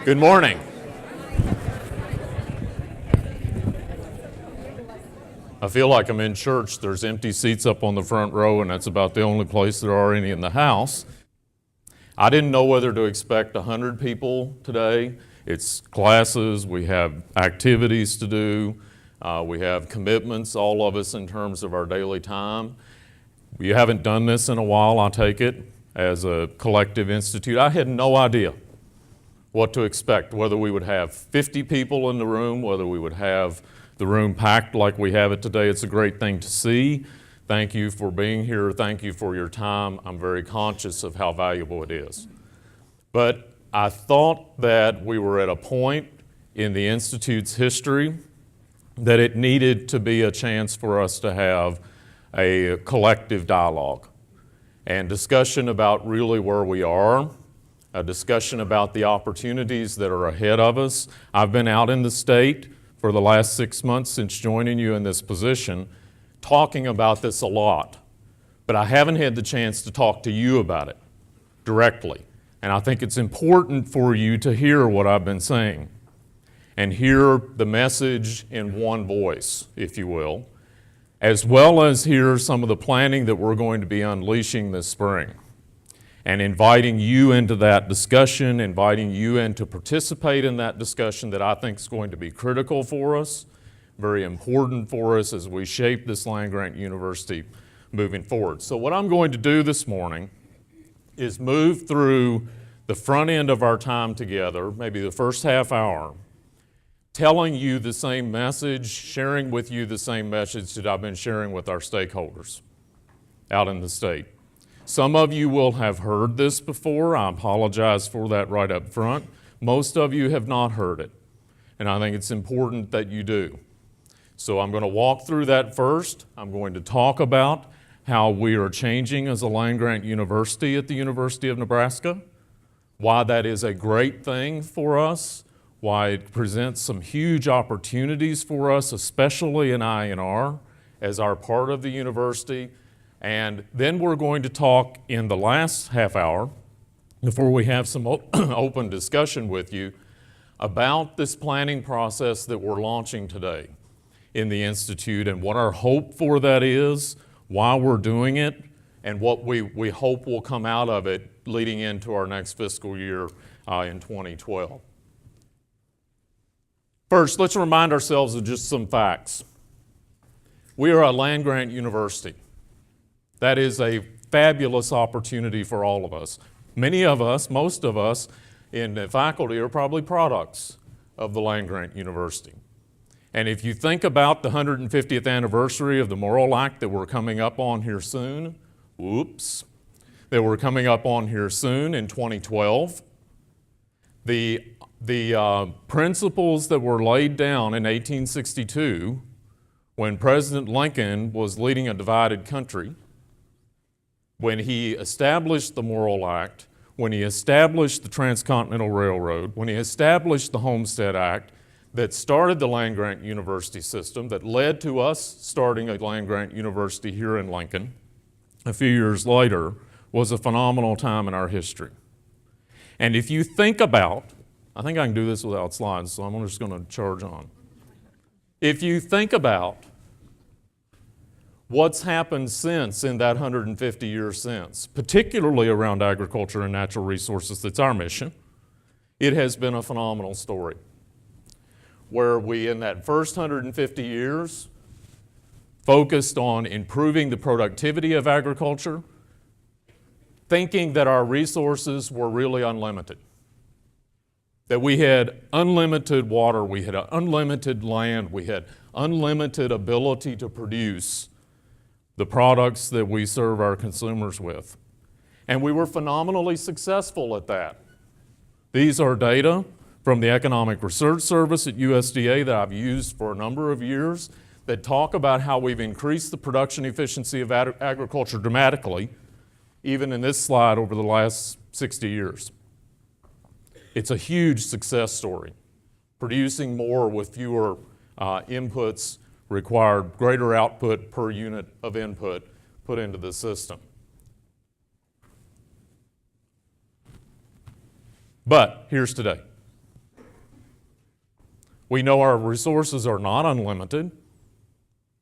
Good morning. I feel like I'm in church. There's empty seats up on the front row, and that's about the only place there are any in the house. I didn't know whether to expect 100 people today. It's classes, we have activities to do, we have commitments, all of us, in terms of our daily time. We haven't done this in a while, I take it, as a collective institute. I had no idea what to expect, whether we would have 50 people in the room, whether we would have the room packed like we have it today. It's a great thing to see. Thank you for being here. Thank you for your time. I'm very conscious of how valuable it is. But I thought that we were at a point in the Institute's history that it needed to be a chance for us to have a collective dialogue and discussion about really where we are, a discussion about the opportunities that are ahead of us. I've been out in the state for the last 6 months since joining you in this position, talking about this a lot, but I haven't had the chance to talk to you about it directly. And I think it's important for you to hear what I've been saying and hear the message in one voice, if you will, as well as hear some of the planning that we're going to be unleashing this spring and inviting you into that discussion, inviting you in to participate in that discussion that I think is going to be critical for us, very important for us as we shape this land-grant university moving forward. So what I'm going to do this morning is move through the front end of our time together, maybe the first half hour, telling you the same message, sharing with you the same message that I've been sharing with our stakeholders out in the state. Some of you will have heard this before. I apologize for that right up front. Most of you have not heard it, and I think it's important that you do. So I'm going to walk through that first. I'm going to talk about how we are changing as a land-grant university at the University of Nebraska, why that is a great thing for us, why it presents some huge opportunities for us, especially in IANR, as our part of the university. And then we're going to talk in the last half hour, before we have some open discussion with you, about this planning process that we're launching today in the Institute and what our hope for that is, why we're doing it, and what we hope will come out of it leading into our next fiscal year in 2012. First, let's remind ourselves of just some facts. We are a land-grant university. That is a fabulous opportunity for all of us. Many of us, most of us in the faculty are probably products of the land-grant university. And if you think about the 150th anniversary of the Morrill Act that we're coming up on here soon, that we're coming up on here soon in 2012, the principles that were laid down in 1862 when President Lincoln was leading a divided country, when he established the Morrill Act, when he established the Transcontinental Railroad, when he established the Homestead Act, that started the land-grant university system, that led to us starting a land-grant university here in Lincoln a few years later, was a phenomenal time in our history. And if you think about, I think I can do this without slides, so I'm just going to charge on. If you think about what's happened since in that 150 years since, particularly around agriculture and natural resources, that's our mission, it has been a phenomenal story. Where we, in that first 150 years, focused on improving the productivity of agriculture, thinking that our resources were really unlimited. That we had unlimited water, we had unlimited land, we had unlimited ability to produce the products that we serve our consumers with. And we were phenomenally successful at that. These are data from the Economic Research Service at USDA that I've used for a number of years that talk about how we've increased the production efficiency of agriculture dramatically, even in this slide over the last 60 years. It's a huge success story. Producing more with fewer inputs required greater output per unit of input put into the system. But here's today. We know our resources are not unlimited.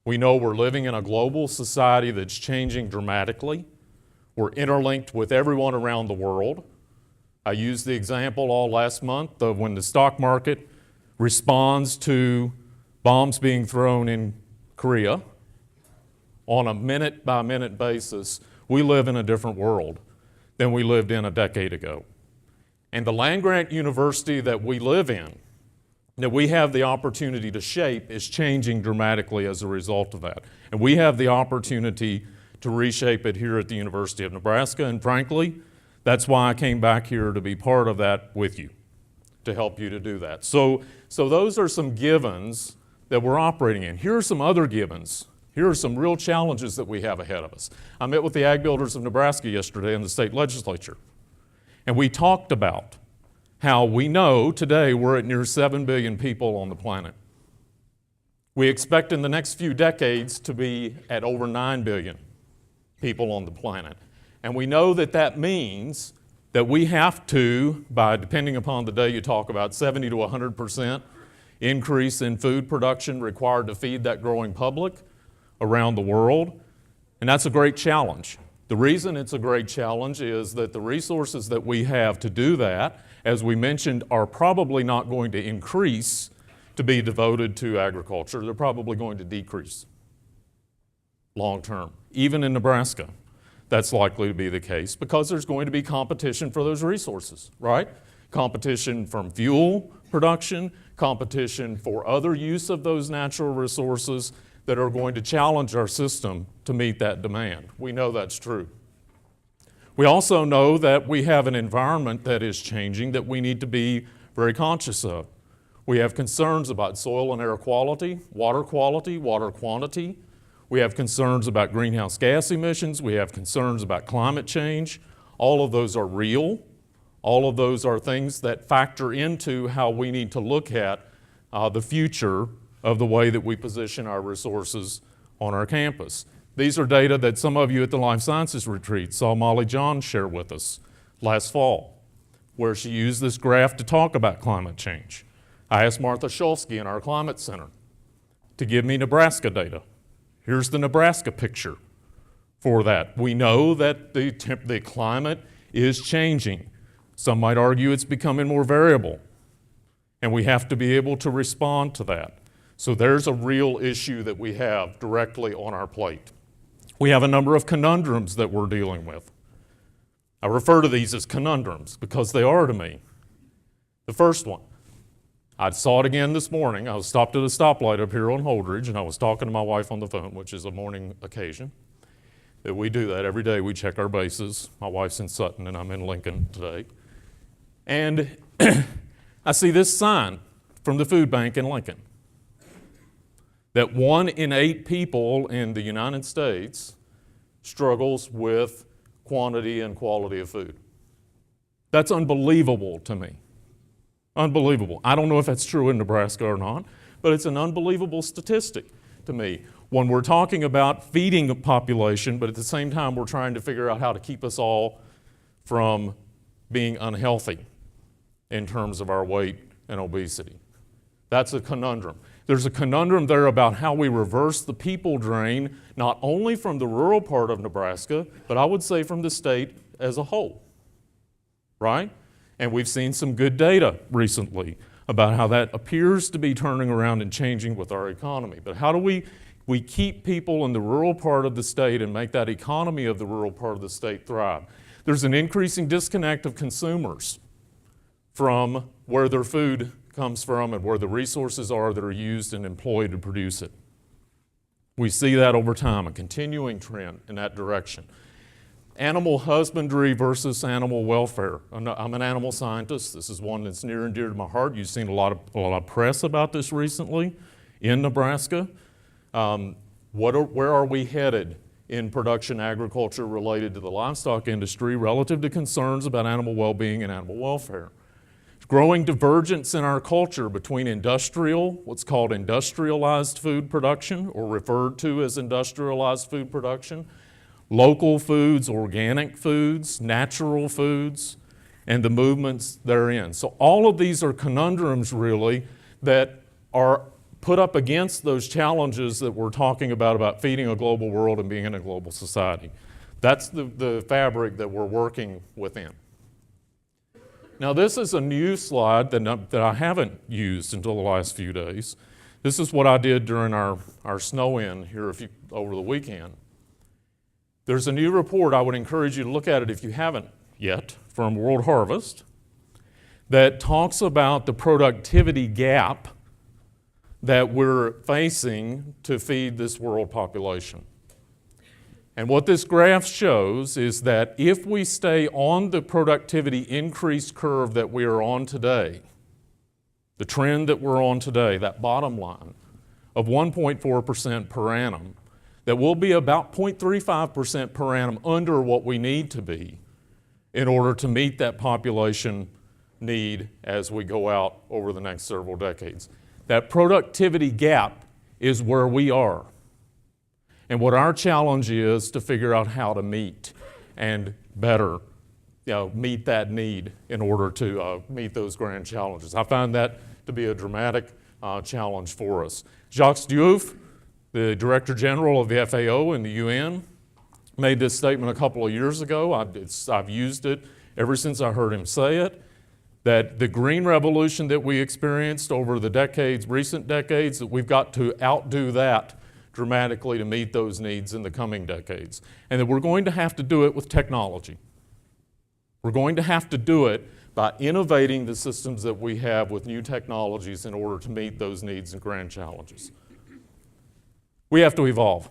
We know we're living in a global society that's changing dramatically. We're interlinked with everyone around the world. I used the example all last month of when the stock market responds to bombs being thrown in Korea on a minute-by-minute basis. We live in a different world than we lived in a decade ago. And the land-grant university that we live in, that we have the opportunity to shape, is changing dramatically as a result of that. And we have the opportunity to reshape it here at the University of Nebraska, and frankly, that's why I came back here to be part of that with you, to help you to do that. So those are some givens that we're operating in. Here are some other givens. Here are some real challenges that we have ahead of us. I met with the Ag Builders of Nebraska yesterday in the state legislature, and we talked about how we know today we're at near 7 billion people on the planet. We expect in the next few decades to be at over 9 billion people on the planet. And we know that that means that we have to, by depending upon the day you talk about, 70 to 100% increase in food production required to feed that growing public around the world. And that's a great challenge. The reason it's a great challenge is that the resources that we have to do that, as we mentioned, are probably not going to increase to be devoted to agriculture. They're probably going to decrease long term, even in Nebraska. That's likely to be the case because there's going to be competition for those resources, right? Competition from fuel production, competition for other use of those natural resources that are going to challenge our system to meet that demand. We know that's true. We also know that we have an environment that is changing that we need to be very conscious of. We have concerns about soil and air quality, water quantity. We have concerns about greenhouse gas emissions. We have concerns about climate change. All of those are real. All of those are things that factor into how we need to look at the future of the way that we position our resources on our campus. These are data that some of you at the Life Sciences Retreat saw Molly John share with us last fall, where she used this graph to talk about climate change. I asked Martha Shulsky in our Climate Center to give me Nebraska data. Here's the Nebraska picture for that. We know that the climate is changing. Some might argue it's becoming more variable, and we have to be able to respond to that. So there's a real issue that we have directly on our plate. We have a number of conundrums that we're dealing with. I refer to these as conundrums because they are to me. The first one, I saw it again this morning. I was stopped at a stoplight up here on Holdridge, and I was talking to my wife on the phone, which is a morning occasion. That we do that every day. We check our bases. My wife's in Sutton, and I'm in Lincoln today. And I see this sign from the food bank in Lincoln that 1 in 8 people in the United States struggles with quantity and quality of food. That's unbelievable to me. Unbelievable. I don't know if that's true in Nebraska or not, but it's an unbelievable statistic to me. When we're talking about feeding a population, but at the same time we're trying to figure out how to keep us all from being unhealthy in terms of our weight and obesity. That's a conundrum. There's a conundrum there about how we reverse the people drain, not only from the rural part of Nebraska, but I would say from the state as a whole, right? And we've seen some good data recently about how that appears to be turning around and changing with our economy. But how do we keep people in the rural part of the state and make that economy of the rural part of the state thrive? There's an increasing disconnect of consumers from where their food comes from and where the resources are that are used and employed to produce it. We see that over time, a continuing trend in that direction. Animal husbandry versus animal welfare. I'm an animal scientist. This is one that's near and dear to my heart. You've seen a lot of press about this recently in Nebraska. Where are we headed in production agriculture related to the livestock industry relative to concerns about animal well-being and animal welfare? Growing divergence in our culture between what's called industrialized food production, or referred to as industrialized food production, local foods, organic foods, natural foods, and the movements therein. So all of these are conundrums, really, that are put up against those challenges that we're talking about feeding a global world and being in a global society. That's the fabric that we're working within. Now, this is a new slide that I haven't used until the last few days. This is what I did during our snow-in here over the weekend. There's a new report, I would encourage you to look at it if you haven't yet, from World Harvest, that talks about the productivity gap that we're facing to feed this world population. And what this graph shows is that if we stay on the productivity increase curve that we are on today, the trend that we're on today, that bottom line of 1.4% per annum, that will be about 0.35% per annum under what we need to be in order to meet that population need as we go out over the next several decades. That productivity gap is where we are. And what our challenge is to figure out how to meet and better meet that need in order to meet those grand challenges. I find that to be a dramatic challenge for us. Jacques Diouf, the Director General of the FAO and the UN, made this statement a couple of years ago. I've used it ever since I heard him say it, that the green revolution that we experienced over the recent decades, that we've got to outdo that dramatically to meet those needs in the coming decades. And that we're going to have to do it with technology. We're going to have to do it by innovating the systems that we have with new technologies in order to meet those needs and grand challenges. We have to evolve.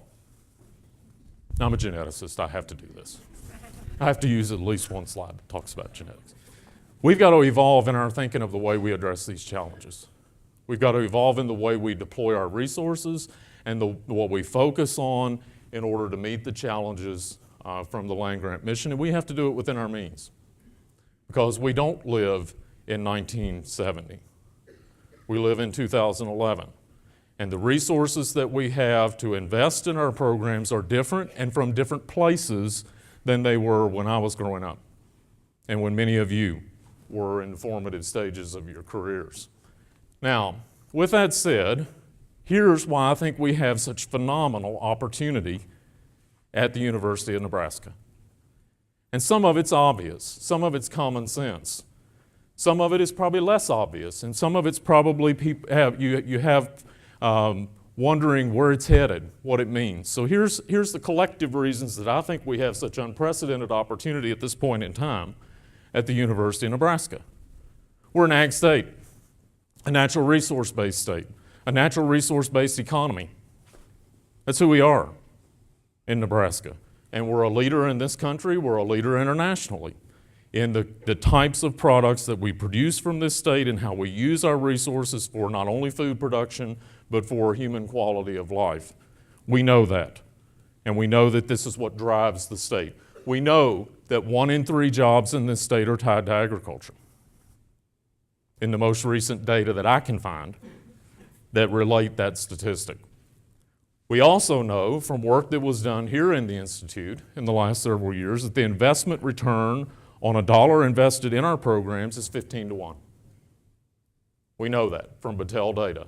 I'm a geneticist, I have to do this. I have to use at least one slide that talks about genetics. We've got to evolve in our thinking of the way we address these challenges. We've got to evolve in the way we deploy our resources and what we focus on in order to meet the challenges from the land-grant mission, and we have to do it within our means. Because we don't live in 1970. We live in 2011. And the resources that we have to invest in our programs are different and from different places than they were when I was growing up and when many of you were in the formative stages of your careers. Now, with that said, here's why I think we have such phenomenal opportunity at the University of Nebraska. And some of it's obvious, some of it's common sense. Some of it is probably less obvious, and some of it's probably you have wondering where it's headed, what it means. So here's the collective reasons that I think we have such unprecedented opportunity at this point in time at the University of Nebraska. We're an ag state, a natural resource-based state, a natural resource-based economy. That's who we are in Nebraska. And we're a leader in this country, we're a leader internationally in the types of products that we produce from this state and how we use our resources for not only food production, but for human quality of life. We know that. And we know that this is what drives the state. We know that 1 in 3 jobs in this state are tied to agriculture. In the most recent data that I can find that relate that statistic. We also know from work that was done here in the Institute in the last several years that the investment return on $1 invested in our programs is 15 to 1. We know that from Battelle data.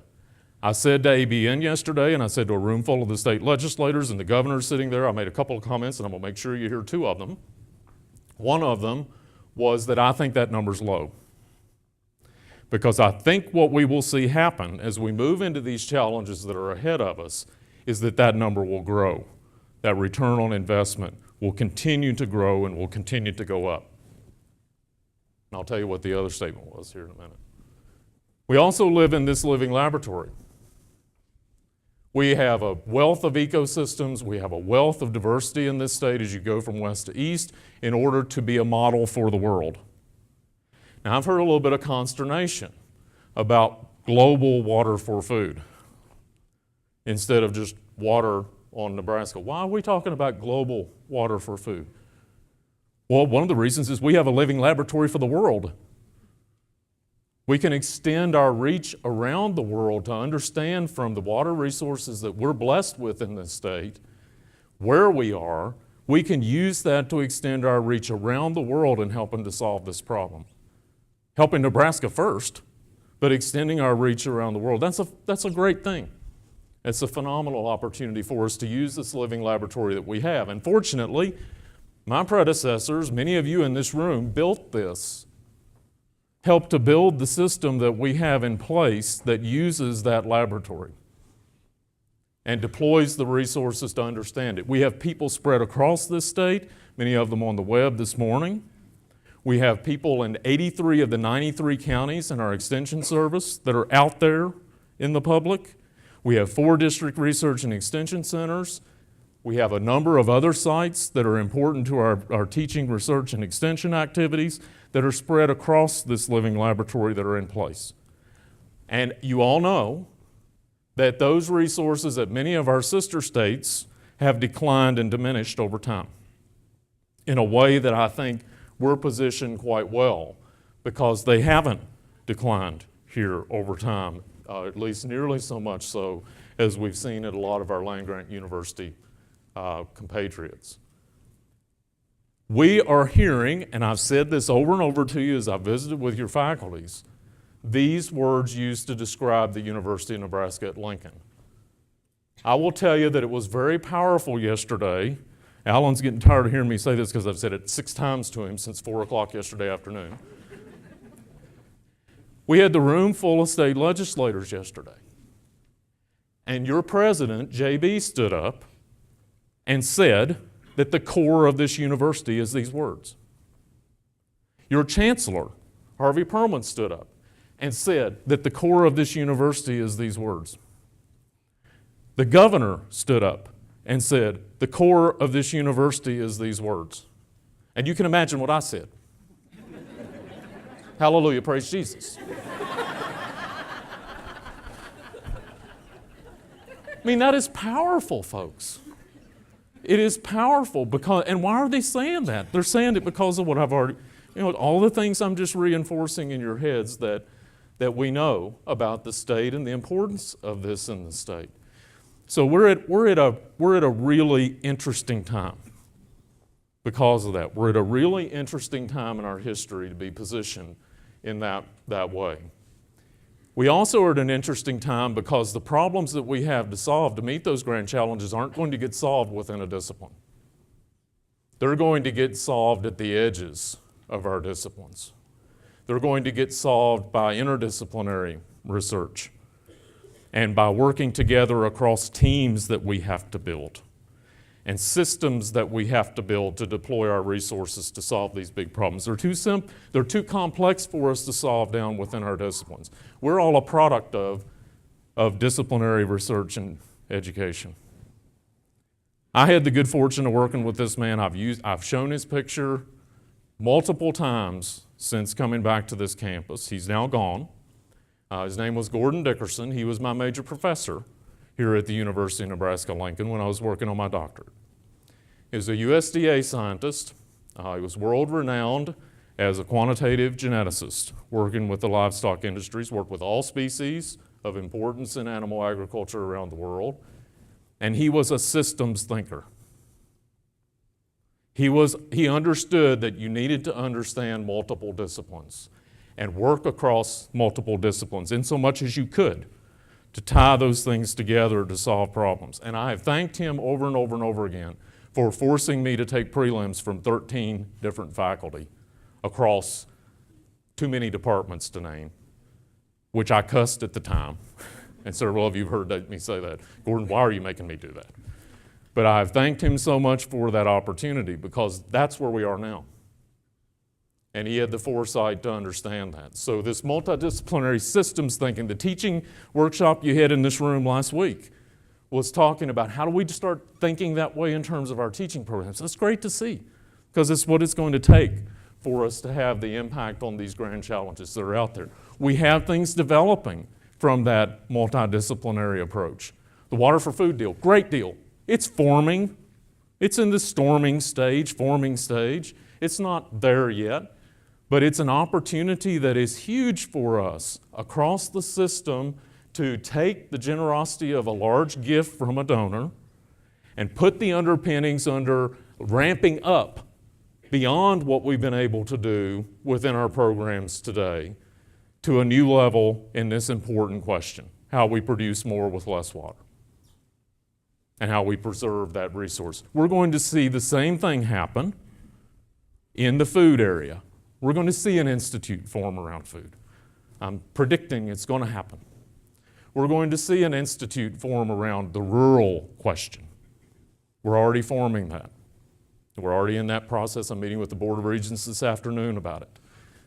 I said to ABN yesterday, and I said to a room full of the state legislators and the governor sitting there, I made a couple of comments, and I'm going to make sure you hear 2 of them. One of them was that I think that number's low. Because I think what we will see happen as we move into these challenges that are ahead of us is that number will grow. That return on investment will continue to grow and will continue to go up. And I'll tell you what the other statement was here in a minute. We also live in this living laboratory. We have a wealth of ecosystems, we have a wealth of diversity in this state as you go from west to east in order to be a model for the world. Now, I've heard a little bit of consternation about global water for food instead of just water on Nebraska. Why are we talking about global water for food? Well, one of the reasons is we have a living laboratory for the world. We can extend our reach around the world to understand from the water resources that we're blessed with in this state, where we are. We can use that to extend our reach around the world in helping to solve this problem. Helping Nebraska first, but extending our reach around the world. That's a great thing. It's a phenomenal opportunity for us to use this living laboratory that we have. And fortunately, my predecessors, many of you in this room, built this, helped to build the system that we have in place that uses that laboratory and deploys the resources to understand it. We have people spread across this state, many of them on the web this morning. We have people in 83 of the 93 counties in our extension service that are out there in the public. We have 4 district research and extension centers. We have a number of other sites that are important to our teaching, research, and extension activities that are spread across this living laboratory that are in place. And you all know that those resources at many of our sister states have declined and diminished over time in a way that I think we're positioned quite well because they haven't declined here over time, at least nearly so much so as we've seen at a lot of our land-grant university compatriots. We are hearing, and I've said this over and over to you as I've visited with your faculties, these words used to describe the University of Nebraska at Lincoln. I will tell you that it was very powerful yesterday. Alan's getting tired of hearing me say this because I've said it 6 times to him since 4 o'clock yesterday afternoon. We had the room full of state legislators yesterday. And your president, JB, stood up and said that the core of this university is these words. Your chancellor, Harvey Perlman, stood up and said that the core of this university is these words. The governor stood up and said, the core of this university is these words. And you can imagine what I said. Hallelujah, praise Jesus. I mean, that is powerful, folks. It is powerful because, and why are they saying that? They're saying it because of what I've already, all the things I'm just reinforcing in your heads that we know about the state and the importance of this in the state. So we're at a really interesting time because of that. We're at a really interesting time in our history to be positioned in that way. We also are at an interesting time because the problems that we have to solve to meet those grand challenges aren't going to get solved within a discipline. They're going to get solved at the edges of our disciplines. They're going to get solved by interdisciplinary research and by working together across teams that we have to build and systems that we have to build to deploy our resources to solve these big problems. They're too complex for us to solve down within our disciplines. We're all a product of disciplinary research and education. I had the good fortune of working with this man. I've shown his picture multiple times since coming back to this campus. He's now gone. His name was Gordon Dickerson. He was my major professor here at the University of Nebraska-Lincoln when I was working on my doctorate. He was a USDA scientist. He was world-renowned as a quantitative geneticist, working with the livestock industries, worked with all species of importance in animal agriculture around the world, and he was a systems thinker. He understood that you needed to understand multiple disciplines and work across multiple disciplines in so much as you could to tie those things together to solve problems. And I have thanked him over and over and over again for forcing me to take prelims from 13 different faculty across too many departments to name, which I cussed at the time. And several of you have heard me say that. Gordon, why are you making me do that? But I've thanked him so much for that opportunity because that's where we are now. And he had the foresight to understand that. So this multidisciplinary systems thinking, the teaching workshop you had in this room last week was talking about how do we start thinking that way in terms of our teaching programs. That's great to see because it's what it's going to take for us to have the impact on these grand challenges that are out there. We have things developing from that multidisciplinary approach. The Water for Food deal, great deal. It's forming. It's in the forming stage. It's not there yet. But it's an opportunity that is huge for us across the system to take the generosity of a large gift from a donor and put the underpinnings under ramping up beyond what we've been able to do within our programs today to a new level in this important question: how we produce more with less water and how we preserve that resource. We're going to see the same thing happen in the food area. We're going to see an institute form around food. I'm predicting it's going to happen. We're going to see an institute form around the rural question. We're already forming that. We're already in that process. I'm meeting with the Board of Regents this afternoon about it.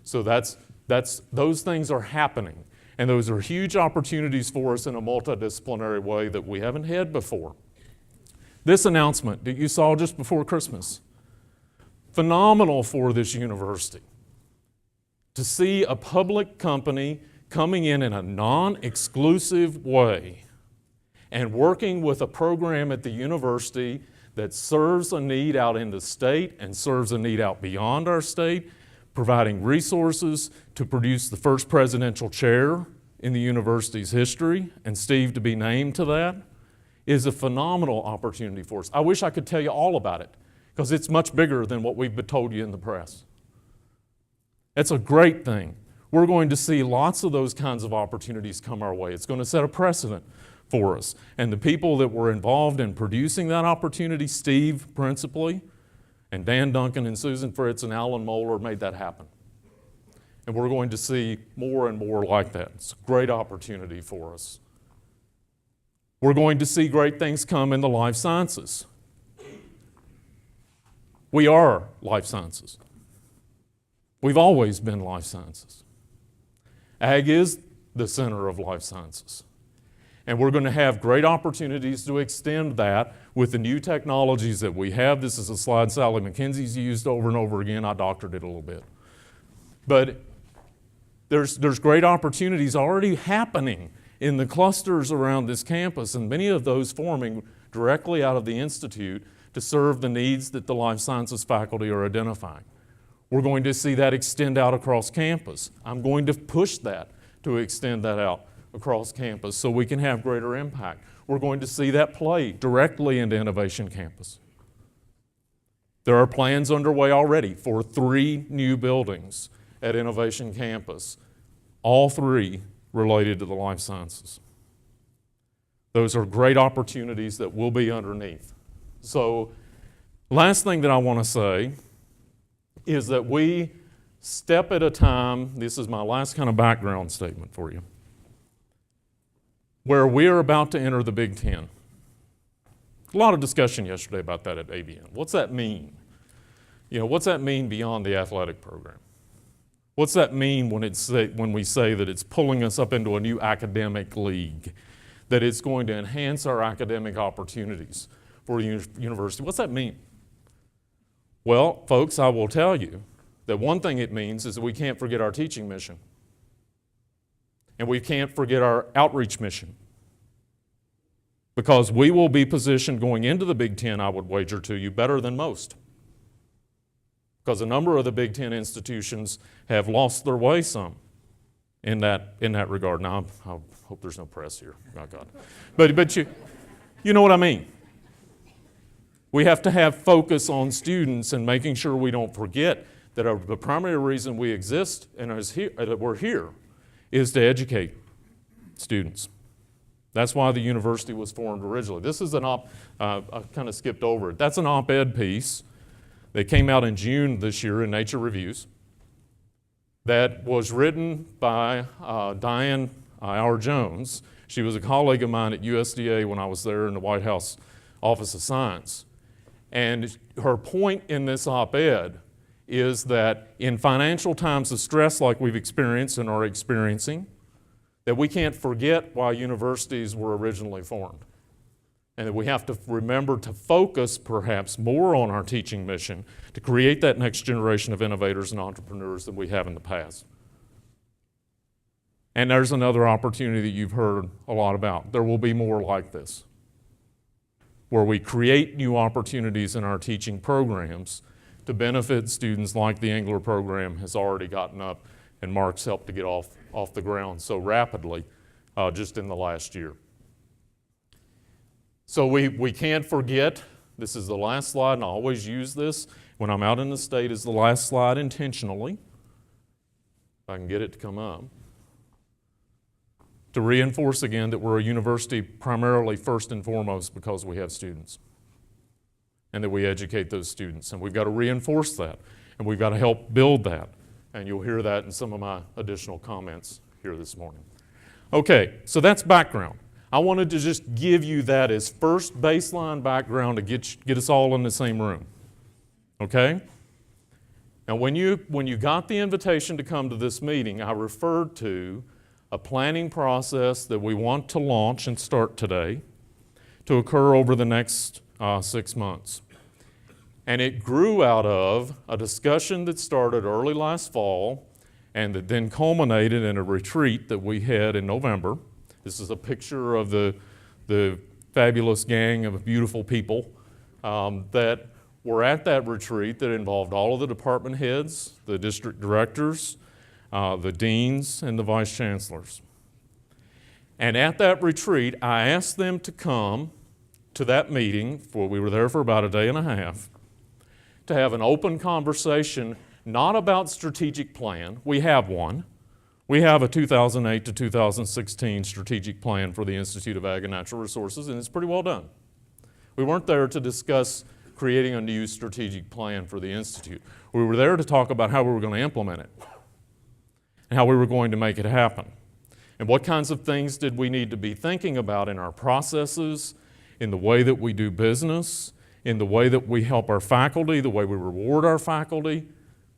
So those things are happening, and those are huge opportunities for us in a multidisciplinary way that we haven't had before. This announcement that you saw just before Christmas, phenomenal for this university. To see a public company coming in a non-exclusive way and working with a program at the university that serves a need out in the state and serves a need out beyond our state, providing resources to produce the first presidential chair in the university's history, and Steve to be named to that, is a phenomenal opportunity for us. I wish I could tell you all about it, because it's much bigger than what we've told you in the press. It's a great thing. We're going to see lots of those kinds of opportunities come our way. It's going to set a precedent for us. And the people that were involved in producing that opportunity, Steve principally, and Dan Duncan and Susan Fritz and Alan Moeller, made that happen. And we're going to see more and more like that. It's a great opportunity for us. We're going to see great things come in the life sciences. We are life sciences. We've always been life sciences. Ag is the center of life sciences. And we're going to have great opportunities to extend that with the new technologies that we have. This is a slide Sally McKenzie's used over and over again. I doctored it a little bit. But there's great opportunities already happening in the clusters around this campus, and many of those forming directly out of the Institute to serve the needs that the life sciences faculty are identifying. We're going to see that extend out across campus. I'm going to push that to extend that out across campus so we can have greater impact. We're going to see that play directly into Innovation Campus. There are plans underway already for 3 new buildings at Innovation Campus, all 3 related to the life sciences. Those are great opportunities that will be underneath. So, last thing that I want to say is that we step at a time, this is my last kind of background statement for you, where we are about to enter the Big Ten. A lot of discussion yesterday about that at ABN. What's that mean? What's that mean beyond the athletic program? What's that mean when we say that it's pulling us up into a new academic league, that it's going to enhance our academic opportunities for the university? What's that mean? Well, folks, I will tell you that one thing it means is that we can't forget our teaching mission. And we can't forget our outreach mission. Because we will be positioned going into the Big Ten, I would wager to you, better than most. Because a number of the Big Ten institutions have lost their way some in that regard. Now, I hope there's no press here. Oh, God. But you know what I mean. We have to have focus on students and making sure we don't forget that the primary reason we exist and that we're here is to educate students. That's why the university was formed originally. This is I kind of skipped over it. That's an op-ed piece that came out in June this year in Nature Reviews that was written by Diane R. Jones. She was a colleague of mine at USDA when I was there in the White House Office of Science. And her point in this op-ed is that in financial times of stress like we've experienced and are experiencing, that we can't forget why universities were originally formed. And that we have to remember to focus perhaps more on our teaching mission to create that next generation of innovators and entrepreneurs than we have in the past. And there's another opportunity that you've heard a lot about. There will be more like this, where we create new opportunities in our teaching programs to benefit students like the Engler program has already gotten up and Mark's helped to get off the ground so rapidly just in the last year. So we can't forget, this is the last slide, and I always use this when I'm out in the state as the last slide intentionally. If I can get it to come up. to reinforce again that we're a university primarily first and foremost because we have students and that we educate those students. And we've got to reinforce that, and we've got to help build that. And you'll hear that in some of my additional comments here this morning. Okay, so that's background. I wanted to just give you that as first baseline background to get us all in the same room. Okay? Now, when you got the invitation to come to this meeting, I referred to a planning process that we want to launch and start today to occur over the next 6 months. And it grew out of a discussion that started early last fall and that then culminated in a retreat that we had in November. This is a picture of the fabulous gang of beautiful people that were at that retreat that involved all of the department heads, the district directors, the deans, and the vice chancellors. And at that retreat, I asked them to come to that meeting, we were there for about a day and a half, to have an open conversation, not about strategic plan. We have one. We have a 2008 to 2016 strategic plan for the Institute of Ag and Natural Resources, and it's pretty well done. We weren't there to discuss creating a new strategic plan for the Institute. We were there to talk about how we were going to implement it and how we were going to make it happen. And what kinds of things did we need to be thinking about in our processes, in the way that we do business, in the way that we help our faculty, the way we reward our faculty,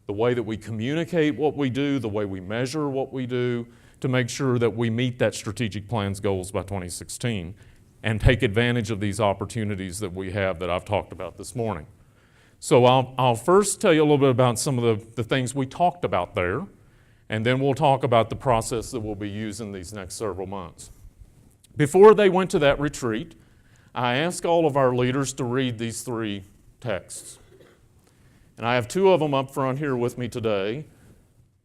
the way that we communicate what we do, the way we measure what we do, to make sure that we meet that strategic plan's goals by 2016 and take advantage of these opportunities that we have that I've talked about this morning. So I'll first tell you a little bit about some of the things we talked about there, and then we'll talk about the process that we'll be using these next several months. Before they went to that retreat, I asked all of our leaders to read these 3 texts. And I have 2 of them up front here with me today.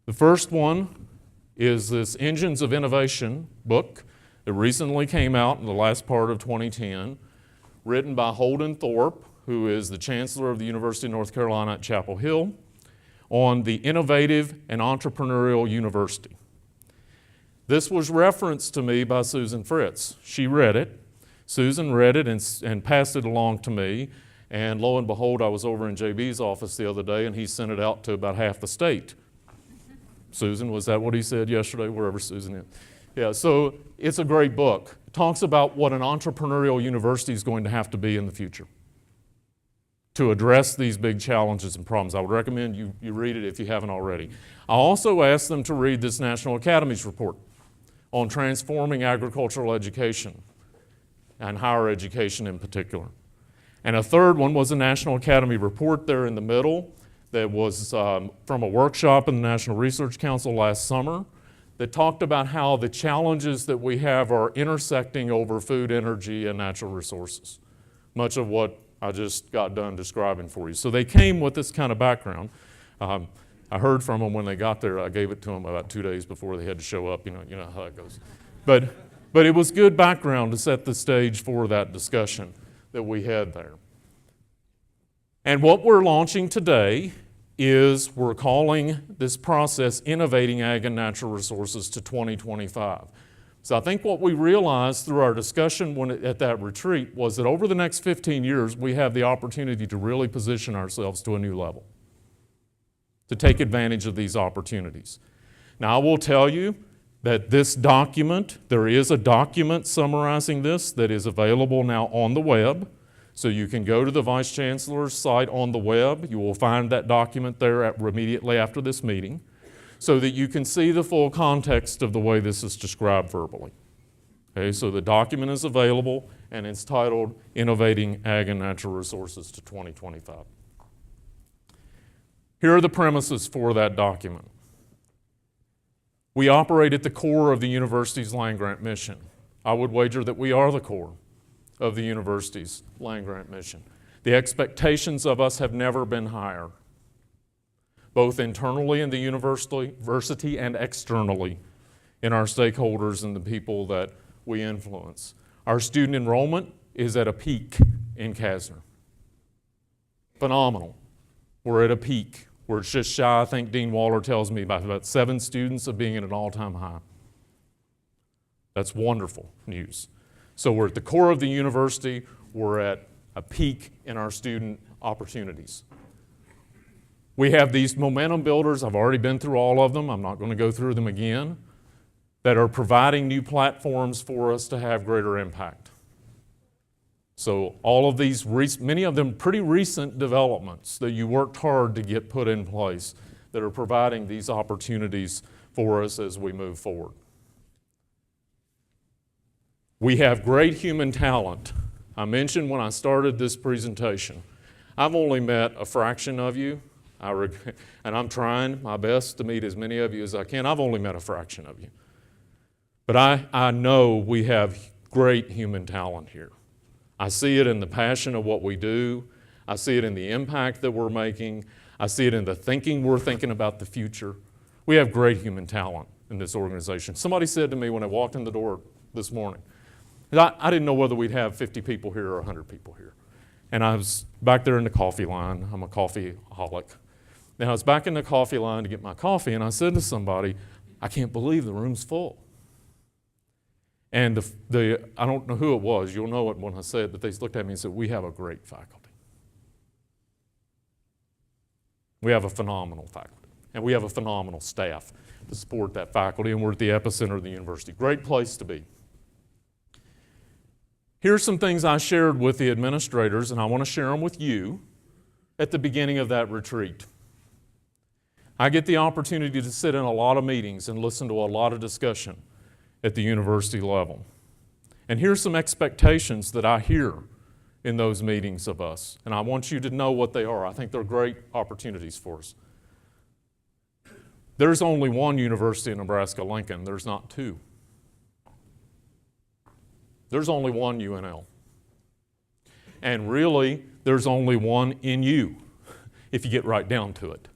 The first one is this Engines of Innovation book that recently came out in the last part of 2010, written by Holden Thorpe, who is the Chancellor of the University of North Carolina at Chapel Hill, on the Innovative and Entrepreneurial University. This was referenced to me by Susan Fritz. She read it. Susan read it and passed it along to me. And lo and behold, I was over in JB's office the other day, and he sent it out to about half the state. Susan, was that what he said yesterday? Wherever Susan is. Yeah, so it's a great book. It talks about what an entrepreneurial university is going to have to be in the future to address these big challenges and problems. I would recommend you read it if you haven't already. I also asked them to read this National Academies report on transforming agricultural education and higher education in particular. And a third one was a National Academy report there in the middle that was from a workshop in the National Research Council last summer that talked about how the challenges that we have are intersecting over food, energy, and natural resources, much of what I just got done describing for you. So they came with this kind of background. I heard from them when they got there. I gave it to them about 2 days before they had to show up. You know how that goes. But it was good background to set the stage for that discussion that we had there. And what we're launching today is we're calling this process Innovating Ag and Natural Resources to 2025. So I think what we realized through our discussion at that retreat was that over the next 15 years, we have the opportunity to really position ourselves to a new level, to take advantage of these opportunities. Now, I will tell you that this document, there is a document summarizing this that is available now on the web. So you can go to the Vice Chancellor's site on the web. You will find that document there immediately after this meeting so that you can see the full context of the way this is described verbally. Okay, so the document is available and it's titled Innovating Ag and Natural Resources to 2025. Here are the premises for that document. We operate at the core of the university's land-grant mission. I would wager that we are the core of the university's land-grant mission. The expectations of us have never been higher, both internally in the university and externally in our stakeholders and the people that we influence. Our student enrollment is at a peak in Kasner. Phenomenal. We're at a peak. We're just shy, I think Dean Waller tells me, by about 7 students of being at an all-time high. That's wonderful news. So we're at the core of the university. We're at a peak in our student opportunities. We have these momentum builders. I've already been through all of them. I'm not going to go through them again, that are providing new platforms for us to have greater impact. So all of these, many of them pretty recent developments that you worked hard to get put in place that are providing these opportunities for us as we move forward. We have great human talent. I mentioned when I started this presentation, I've only met a fraction of you, and I'm trying my best to meet as many of you as I can. I've only met a fraction of you. But I know we have great human talent here. I see it in the passion of what we do. I see it in the impact that we're making. I see it in the thinking we're thinking about the future. We have great human talent in this organization. Somebody said to me when I walked in the door this morning, I didn't know whether we'd have 50 people here or 100 people here. And I was back there in the coffee line. I'm a coffeeaholic. And I was back in the coffee line to get my coffee, and I said to somebody, I can't believe the room's full. And I don't know who it was, you'll know it when I say it, but they looked at me and said, we have a great faculty. We have a phenomenal faculty, and we have a phenomenal staff to support that faculty, and we're at the epicenter of the university. Great place to be. Here's some things I shared with the administrators, and I want to share them with you at the beginning of that retreat. I get the opportunity to sit in a lot of meetings and listen to a lot of discussion at the university level. And here's some expectations that I hear in those meetings of us, and I want you to know what they are. I think they're great opportunities for us. There's only one University of Nebraska-Lincoln. There's not two. There's only one UNL. And really, there's only one in you, if you get right down to it.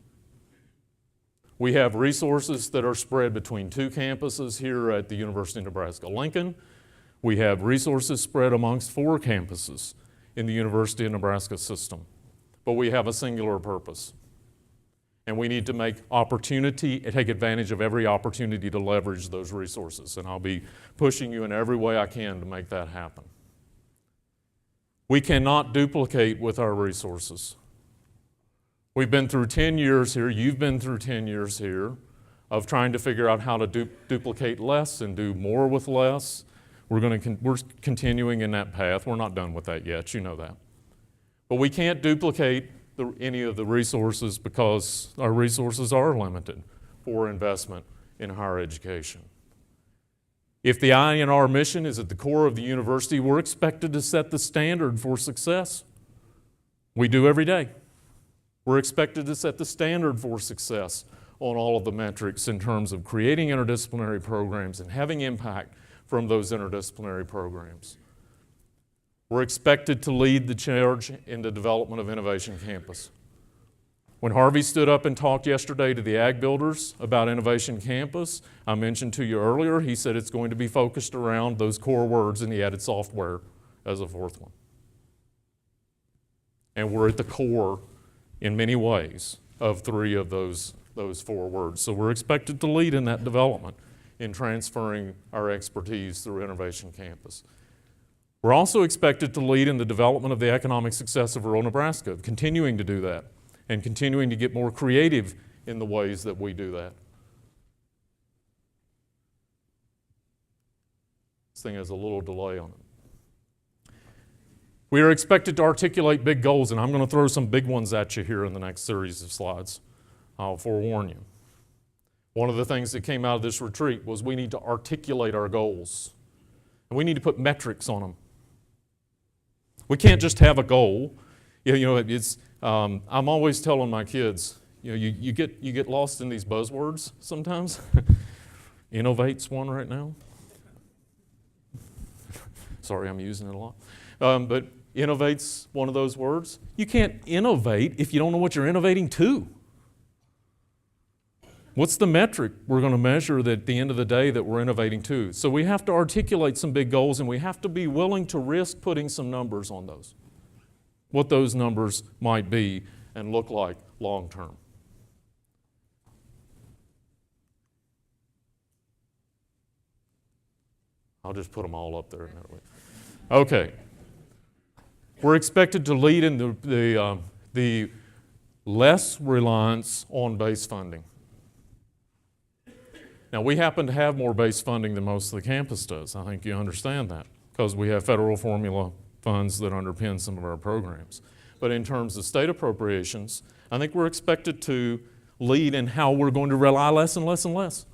We have resources that are spread between two campuses here at the University of Nebraska-Lincoln. We have resources spread amongst 4 campuses in the University of Nebraska system. But we have a singular purpose. And we need to take advantage of every opportunity to leverage those resources. And I'll be pushing you in every way I can to make that happen. We cannot duplicate with our resources. We've been through 10 years here, you've been through 10 years here, of trying to figure out how to duplicate less and do more with less. We're continuing in that path. We're not done with that yet, you know that. But we can't duplicate any of the resources because our resources are limited for investment in higher education. If the IANR mission is at the core of the university, we're expected to set the standard for success. We do every day. We're expected to set the standard for success on all of the metrics in terms of creating interdisciplinary programs and having impact from those interdisciplinary programs. We're expected to lead the charge in the development of Innovation Campus. When Harvey stood up and talked yesterday to the ag builders about Innovation Campus, I mentioned to you earlier, he said it's going to be focused around those core words, and he added software as a 4th one. And we're at the core in many ways of 3 of those 4 words. So we're expected to lead in that development in transferring our expertise through Innovation Campus. We're also expected to lead in the development of the economic success of rural Nebraska, continuing to do that and continuing to get more creative in the ways that we do that. This thing has a little delay on it. We are expected to articulate big goals, and I'm going to throw some big ones at you here in the next series of slides. I'll forewarn you. One of the things that came out of this retreat was we need to articulate our goals, and we need to put metrics on them. We can't just have a goal. I'm always telling my kids, you get lost in these buzzwords sometimes. Innovate's one right now. Sorry, I'm using it a lot. But innovate's one of those words. You can't innovate if you don't know what you're innovating to. What's the metric we're going to measure that at the end of the day that we're innovating to? So we have to articulate some big goals, and we have to be willing to risk putting some numbers on those. What those numbers might be and look like long term. I'll just put them all up there. Okay. We're expected to lead in the less reliance on base funding. Now, we happen to have more base funding than most of the campus does. I think you understand that because we have federal formula funds that underpin some of our programs. But in terms of state appropriations, I think we're expected to lead in how we're going to rely less and less and less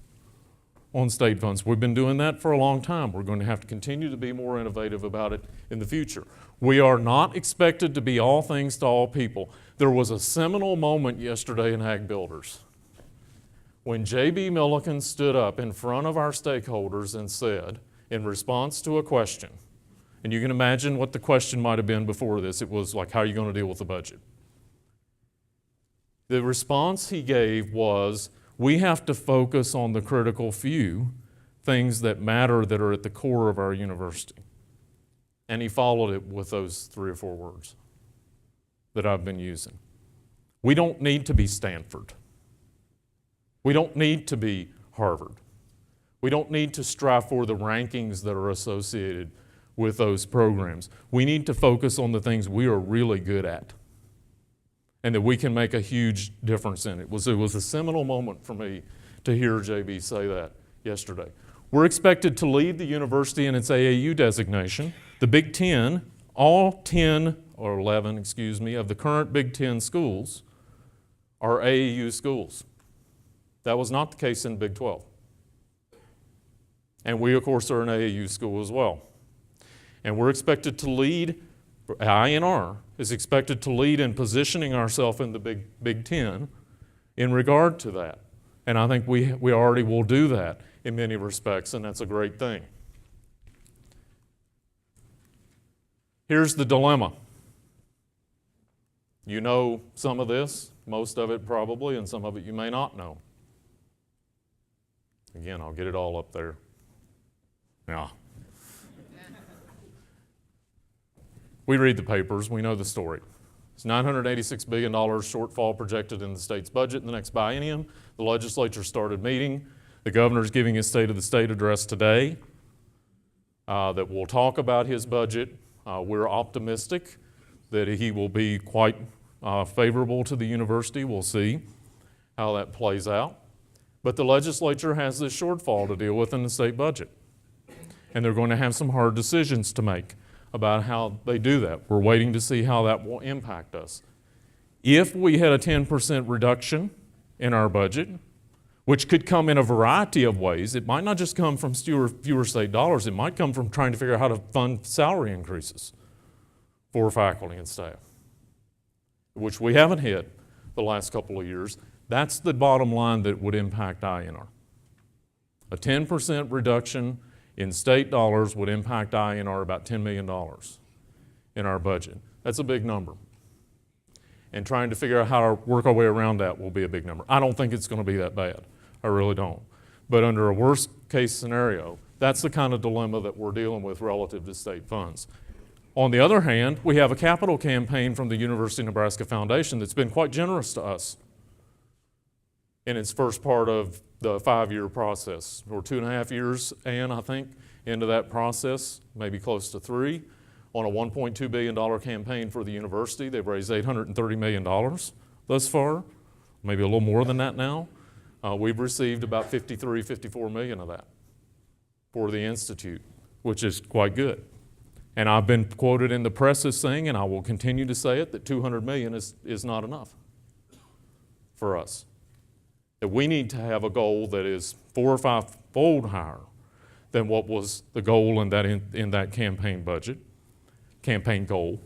on state funds. We've been doing that for a long time. We're going to have to continue to be more innovative about it in the future. We are not expected to be all things to all people. There was a seminal moment yesterday in Ag Builders when J.B. Milliken stood up in front of our stakeholders and said, in response to a question, and you can imagine what the question might have been before this. It was like, how are you going to deal with the budget? The response he gave was, we have to focus on the critical few things that matter that are at the core of our university. And he followed it with those 3 or 4 words that I've been using. We don't need to be Stanford. We don't need to be Harvard. We don't need to strive for the rankings that are associated with those programs. We need to focus on the things we are really good at and that we can make a huge difference in. It was a seminal moment for me to hear JB say that yesterday. We're expected to lead the university in its AAU designation. The Big Ten, all 10 or 11, of the current Big Ten schools are AAU schools. That was not the case in Big 12. And we, of course, are an AAU school as well. And we're expected to lead, IANR is expected to lead in positioning ourselves in the Big Ten in regard to that. And I think we already will do that in many respects, and that's a great thing. Here's the dilemma. You know some of this, most of it probably, and some of it you may not know. Again, I'll get it all up there. Yeah. We read the papers, we know the story. It's $986 billion shortfall projected in the state's budget in the next biennium. The legislature started meeting. The governor's giving his State of the State address today that will talk about his budget. We're optimistic that he will be quite favorable to the university. We'll see how that plays out. But the legislature has this shortfall to deal with in the state budget. And they're going to have some hard decisions to make about how they do that. We're waiting to see how that will impact us. If we had a 10% reduction in our budget, which could come in a variety of ways, it might not just come from fewer state dollars, it might come from trying to figure out how to fund salary increases for faculty and staff, which we haven't hit the last couple of years. That's the bottom line that would impact IANR. A 10% reduction in state dollars would impact IANR about $10 million in our budget. That's a big number. And trying to figure out how to work our way around that will be a big number. I don't think it's going to be that bad. I really don't. But under a worst case scenario, that's the kind of dilemma that we're dealing with relative to state funds. On the other hand, we have a capital campaign from the University of Nebraska Foundation that's been quite generous to us in its first part of the 5-year process. We're 2.5 years, and I think, into that process, maybe close to 3, on a $1.2 billion campaign for the university. They've raised $830 million thus far, maybe a little more than that now. We've received about 54 million of that for the Institute, which is quite good. And I've been quoted in the press as saying, and I will continue to say it, that 200 million is not enough for us. That we need to have a goal that is 4 or 5-fold higher than what was the goal in that campaign budget, campaign goal,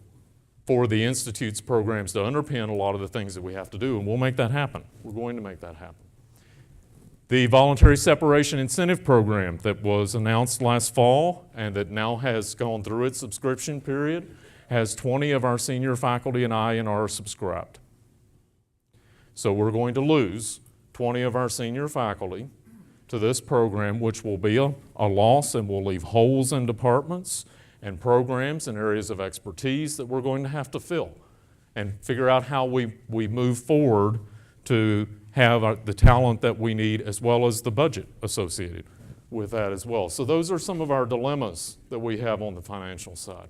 for the Institute's programs to underpin a lot of the things that we have to do, and we'll make that happen. We're going to make that happen. The Voluntary Separation Incentive Program that was announced last fall and that now has gone through its subscription period has 20 of our senior faculty and IANR subscribed. So we're going to lose 20 of our senior faculty to this program, which will be a loss and will leave holes in departments and programs and areas of expertise that we're going to have to fill and figure out how we move forward to have the talent that we need as well as the budget associated with that as well. So those are some of our dilemmas that we have on the financial side.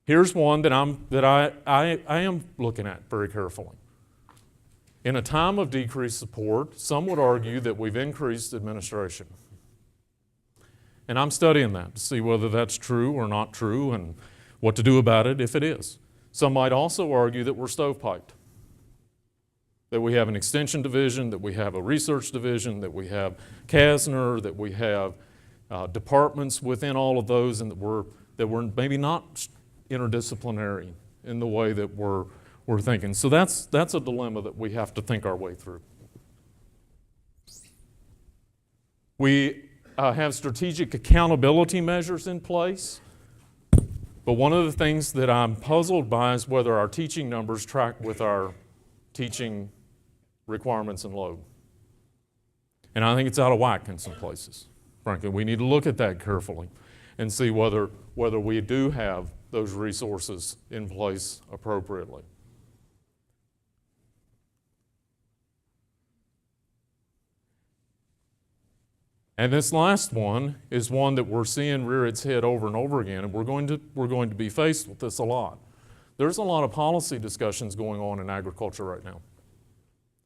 Here's one that I am looking at very carefully. In a time of decreased support, some would argue that we've increased administration. And I'm studying that to see whether that's true or not true and what to do about it if it is. Some might also argue that we're stovepiped, that we have an extension division, that we have a research division, that we have CASNR, that we have departments within all of those, and that we're maybe not interdisciplinary in the way that we're thinking. So that's a dilemma that we have to think our way through. We have strategic accountability measures in place, but one of the things that I'm puzzled by is whether our teaching numbers track with our teaching requirements and load. And I think it's out of whack in some places. Frankly, we need to look at that carefully and see whether we do have those resources in place appropriately. And this last one is one that we're seeing rear its head over and over again, and we're going to be faced with this a lot. There's a lot of policy discussions going on in agriculture right now,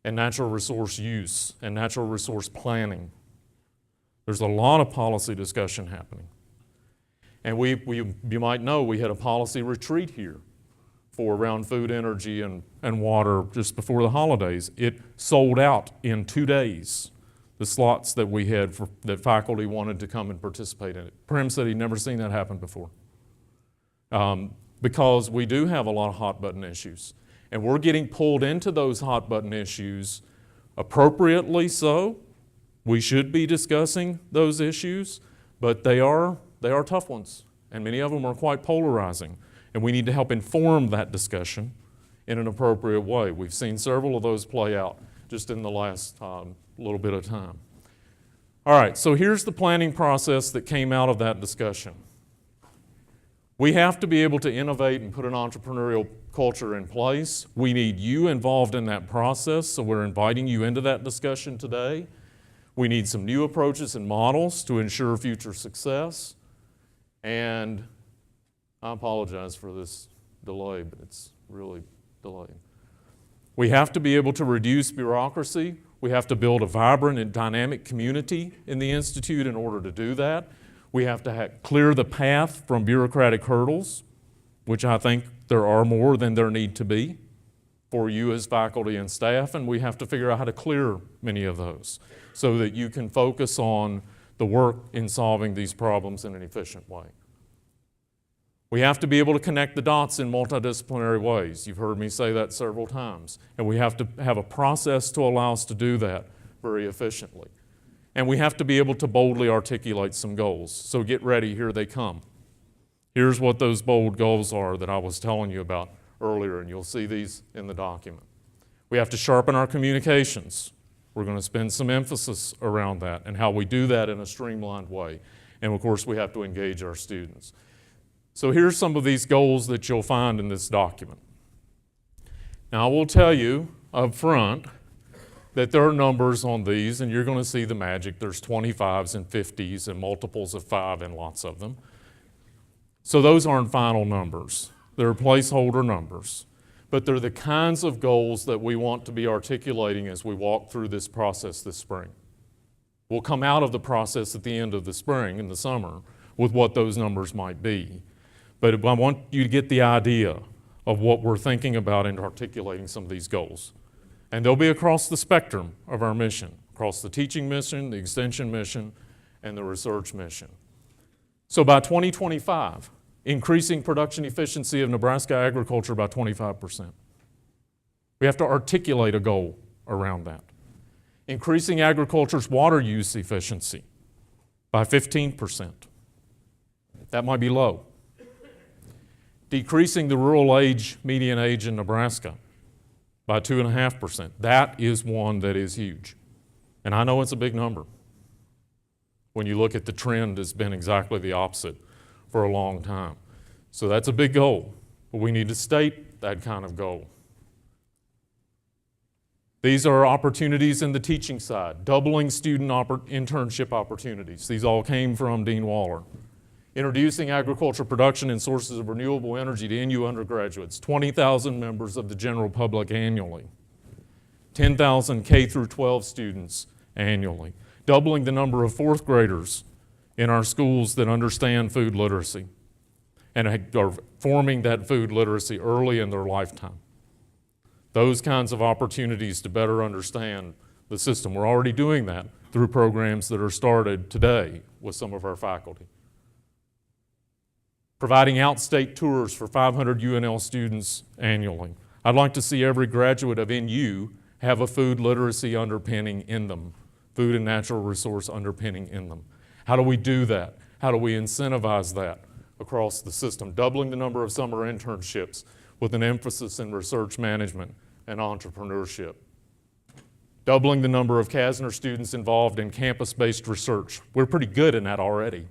and natural resource use and natural resource planning. There's a lot of policy discussion happening. And you might know we had a policy retreat here for around food, energy, and water just before the holidays. It sold out in 2 days, the slots that we had that faculty wanted to come and participate in it. Prim said he'd never seen that happen before. Because we do have a lot of hot button issues. And we're getting pulled into those hot button issues appropriately so. We should be discussing those issues, but they are tough ones, and many of them are quite polarizing, and we need to help inform that discussion in an appropriate way. We've seen several of those play out just in the last little bit of time. All right, so here's the planning process that came out of that discussion. We have to be able to innovate and put an entrepreneurial culture in place. We need you involved in that process, so we're inviting you into that discussion today. We need some new approaches and models to ensure future success. And I apologize for this delay, but it's really delayed. We have to be able to reduce bureaucracy. We have to build a vibrant and dynamic community in the Institute in order to do that. We have to clear the path from bureaucratic hurdles, which I think there are more than there need to be for you as faculty and staff, and we have to figure out how to clear many of those so that you can focus on the work in solving these problems in an efficient way. We have to be able to connect the dots in multidisciplinary ways. You've heard me say that several times. And we have to have a process to allow us to do that very efficiently. And we have to be able to boldly articulate some goals. So get ready, here they come. Here's what those bold goals are that I was telling you about earlier, and you'll see these in the document. We have to sharpen our communications. We're going to spend some emphasis around that and how we do that in a streamlined way. And of course, we have to engage our students. So here's some of these goals that you'll find in this document. Now, I will tell you up front that there are numbers on these, and you're going to see the magic. There's 25s and 50s and multiples of 5 and lots of them. So those aren't final numbers. They're placeholder numbers. But they're the kinds of goals that we want to be articulating as we walk through this process this spring. We'll come out of the process at the end of the spring, in the summer, with what those numbers might be. But I want you to get the idea of what we're thinking about in articulating some of these goals. And they'll be across the spectrum of our mission, across the teaching mission, the extension mission, and the research mission. So by 2025, increasing production efficiency of Nebraska agriculture by 25%. We have to articulate a goal around that. Increasing agriculture's water use efficiency by 15%. That might be low. Decreasing the rural median age in Nebraska by 2.5%. That is one that is huge. And I know it's a big number. When you look at the trend, it's been exactly the opposite for a long time. So that's a big goal, but we need to state that kind of goal. These are opportunities in the teaching side, doubling student internship opportunities. These all came from Dean Waller. Introducing agriculture production and sources of renewable energy to NU undergraduates, 20,000 members of the general public annually, 10,000 K through 12 students annually, doubling the number of fourth graders in our schools that understand food literacy and are forming that food literacy early in their lifetime. Those kinds of opportunities to better understand the system. We're already doing that through programs that are started today with some of our faculty. Providing outstate tours for 500 UNL students annually. I'd like to see every graduate of NU have a food literacy underpinning in them, food and natural resource underpinning in them. How do we do that? How do we incentivize that across the system? Doubling the number of summer internships with an emphasis in research management and entrepreneurship. Doubling the number of Kasner students involved in campus-based research. We're pretty good in that already,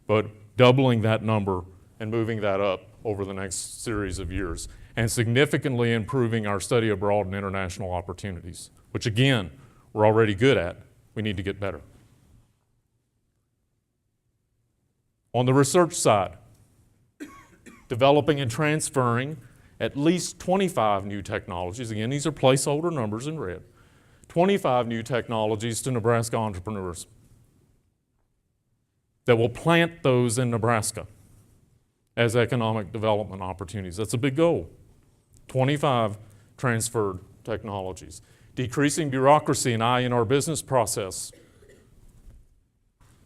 but doubling that number and moving that up over the next series of years, and significantly improving our study abroad and international opportunities, which again, we're already good at. We need to get better. On the research side, developing and transferring at least 25 new technologies. Again, these are placeholder numbers in red. 25 new technologies to Nebraska entrepreneurs that will plant those in Nebraska as economic development opportunities. That's a big goal. 25 transferred technologies. Decreasing bureaucracy in IANR business process.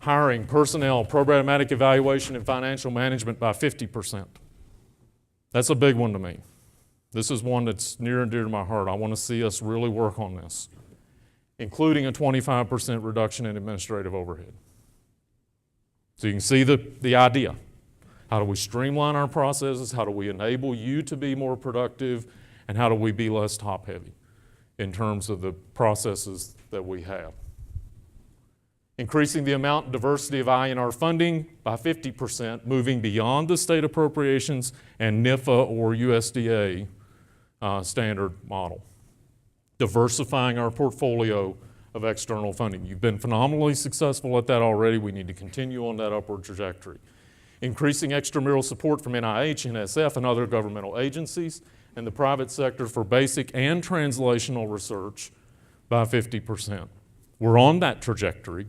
Hiring personnel, programmatic evaluation, and financial management by 50%. That's a big one to me. This is one that's near and dear to my heart. I want to see us really work on this, including a 25% reduction in administrative overhead. So you can see the idea. How do we streamline our processes? How do we enable you to be more productive? And how do we be less top-heavy in terms of the processes that we have? Increasing the amount and diversity of IANR funding by 50%, moving beyond the state appropriations and NIFA or USDA standard model. Diversifying our portfolio of external funding. You've been phenomenally successful at that already. We need to continue on that upward trajectory. Increasing extramural support from NIH, NSF, and other governmental agencies, and the private sector for basic and translational research by 50%. We're on that trajectory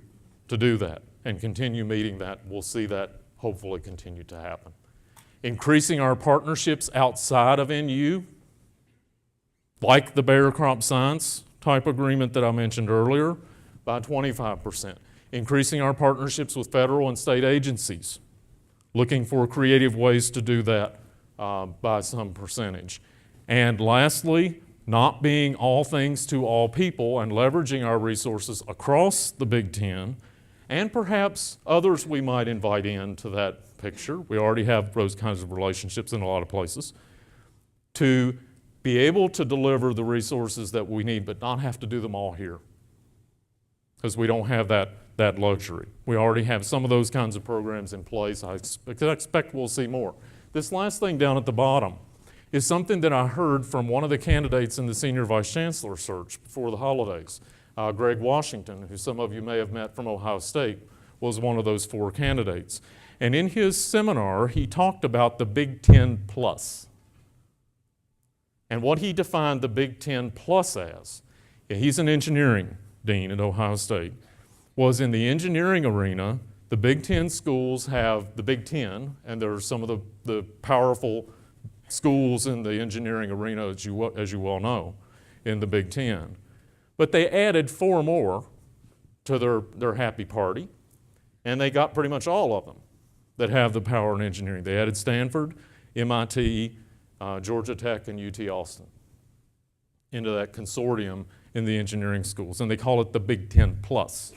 to do that and continue meeting that. We'll see that hopefully continue to happen. Increasing our partnerships outside of NU, like the Bayer Crop Science type agreement that I mentioned earlier, by 25%. Increasing our partnerships with federal and state agencies, looking for creative ways to do that by some percentage. And lastly, not being all things to all people and leveraging our resources across the Big Ten, and perhaps others we might invite into that picture. We already have those kinds of relationships in a lot of places, to be able to deliver the resources that we need, but not have to do them all here, because we don't have that luxury. We already have some of those kinds of programs in place. I expect we'll see more. This last thing down at the bottom is something that I heard from one of the candidates in the senior vice chancellor search before the holidays. Greg Washington, who some of you may have met from Ohio State, was one of those 4 candidates. And in his seminar, he talked about the Big Ten Plus. And what he defined the Big Ten Plus as, he's an engineering dean at Ohio State, was in the engineering arena, the Big Ten schools have the Big Ten, and there are some of the powerful schools in the engineering arena, as you well know, in the Big Ten. But they added 4 more to their happy party, and they got pretty much all of them that have the power in engineering. They added Stanford, MIT, Georgia Tech, and UT Austin into that consortium in the engineering schools, and they call it the Big Ten Plus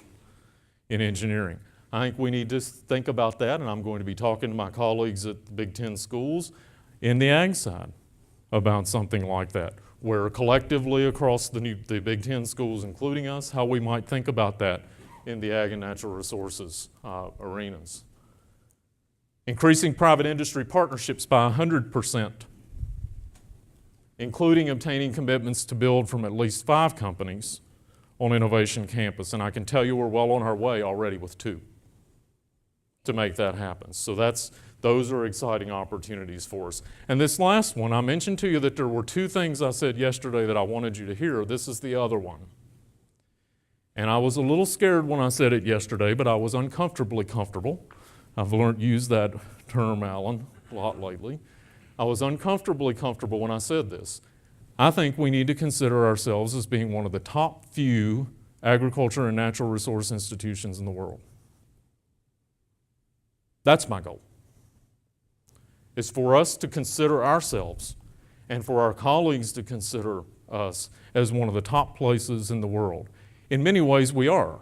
in engineering. I think we need to think about that, and I'm going to be talking to my colleagues at the Big Ten schools in the ag side about something like that, where collectively across the Big Ten schools, including us, how we might think about that in the ag and natural resources arenas. Increasing private industry partnerships by 100%. including obtaining commitments to build from at least 5 companies on Innovation Campus. And I can tell you we're well on our way already with 2 to make that happen. So those are exciting opportunities for us. And this last one, I mentioned to you that there were 2 things I said yesterday that I wanted you to hear. This is the other one. And I was a little scared when I said it yesterday, but I was uncomfortably comfortable. I've learned to use that term, Alan, a lot lately. I was uncomfortably comfortable when I said this. I think we need to consider ourselves as being one of the top few agriculture and natural resource institutions in the world. That's my goal. It's for us to consider ourselves and for our colleagues to consider us as one of the top places in the world. In many ways, we are.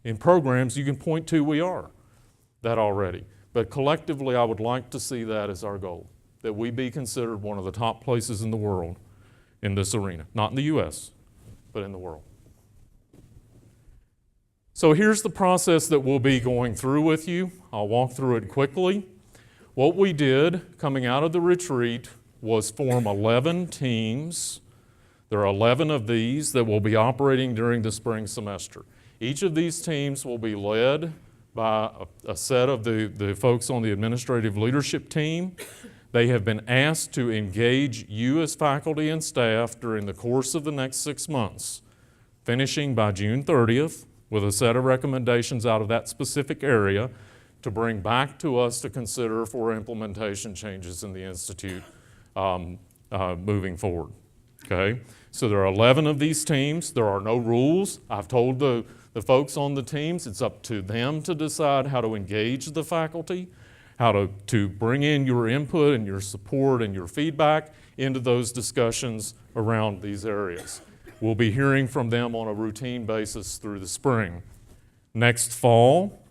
In programs, you can point to we are that already. But collectively, I would like to see that as our goal, that we be considered one of the top places in the world in this arena. Not in the U.S., but in the world. So here's the process that we'll be going through with you. I'll walk through it quickly. What we did coming out of the retreat was form 11 teams. There are 11 of these that will be operating during the spring semester. Each of these teams will be led by a set of the folks on the administrative leadership team. They have been asked to engage you as faculty and staff during the course of the next 6 months, finishing by June 30th with a set of recommendations out of that specific area to bring back to us to consider for implementation changes in the Institute moving forward. Okay? So there are 11 of these teams. There are no rules. I've told the folks on the teams it's up to them to decide how to engage the faculty, how to bring in your input and your support and your feedback into those discussions around these areas. We'll be hearing from them on a routine basis through the spring. Next fall,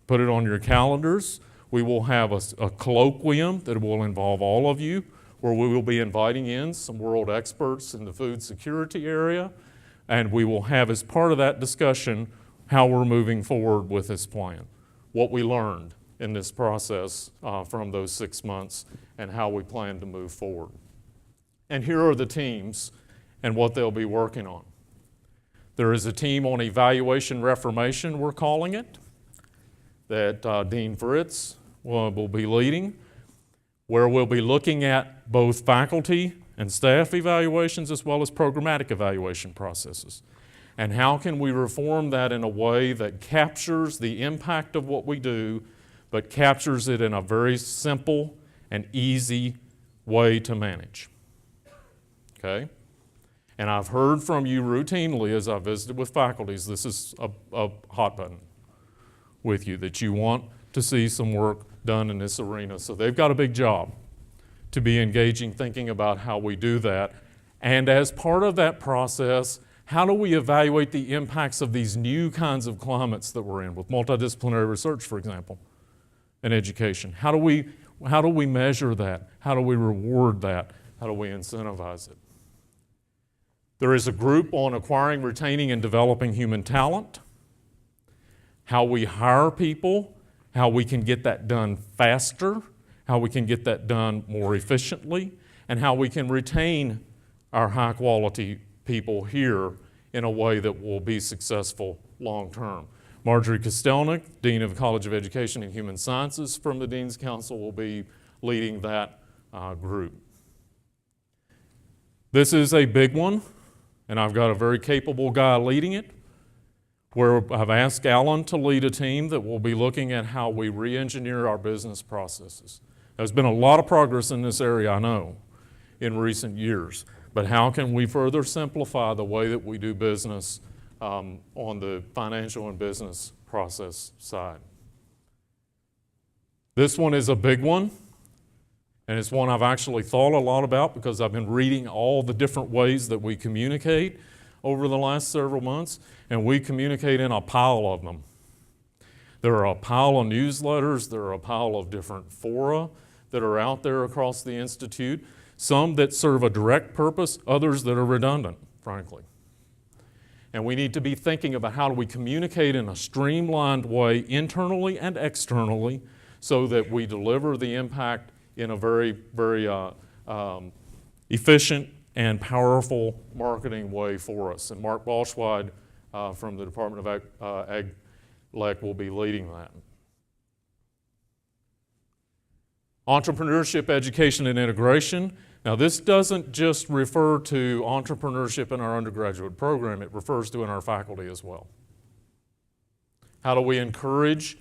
put it on your calendars, we will have a colloquium that will involve all of you, where we will be inviting in some world experts in the food security area, and we will have as part of that discussion how we're moving forward with this plan, what we learned in this process from those 6 months, and how we plan to move forward. And here are the teams and what they'll be working on. There is a team on evaluation reformation, we're calling it, that Dean Fritz will be leading, where we'll be looking at both faculty and staff evaluations as well as programmatic evaluation processes. And how can we reform that in a way that captures the impact of what we do, but captures it in a very simple and easy way to manage. Okay? And I've heard from you routinely as I've visited with faculties, this is a hot button with you, that you want to see some work done in this arena. So they've got a big job to be engaging, thinking about how we do that. And as part of that process, how do we evaluate the impacts of these new kinds of climates that we're in with multidisciplinary research, for example, and education? How do we measure that? How do we reward that? How do we incentivize it? There is a group on acquiring, retaining, and developing human talent, how we hire people, how we can get that done faster, how we can get that done more efficiently, and how we can retain our high-quality people here in a way that will be successful long-term. Marjorie Kostelnik, Dean of the College of Education and Human Sciences from the Dean's Council, will be leading that group. This is a big one, and I've got a very capable guy leading it, where I've asked Alan to lead a team that will be looking at how we re-engineer our business processes. There's been a lot of progress in this area, I know, in recent years, but how can we further simplify the way that we do business on the financial and business process side? This one is a big one, and it's one I've actually thought a lot about because I've been reading all the different ways that we communicate over the last several months, and we communicate in a pile of them. There are a pile of newsletters, there are a pile of different fora that are out there across the Institute, some that serve a direct purpose, others that are redundant, frankly. And we need to be thinking about how do we communicate in a streamlined way, internally and externally, so that we deliver the impact in a very, very efficient and powerful marketing way for us. And Mark Balschweid from the Department of Ag-Lec will be leading that. Entrepreneurship, education, and integration. Now, this doesn't just refer to entrepreneurship in our undergraduate program, it refers to in our faculty as well. How do we encourage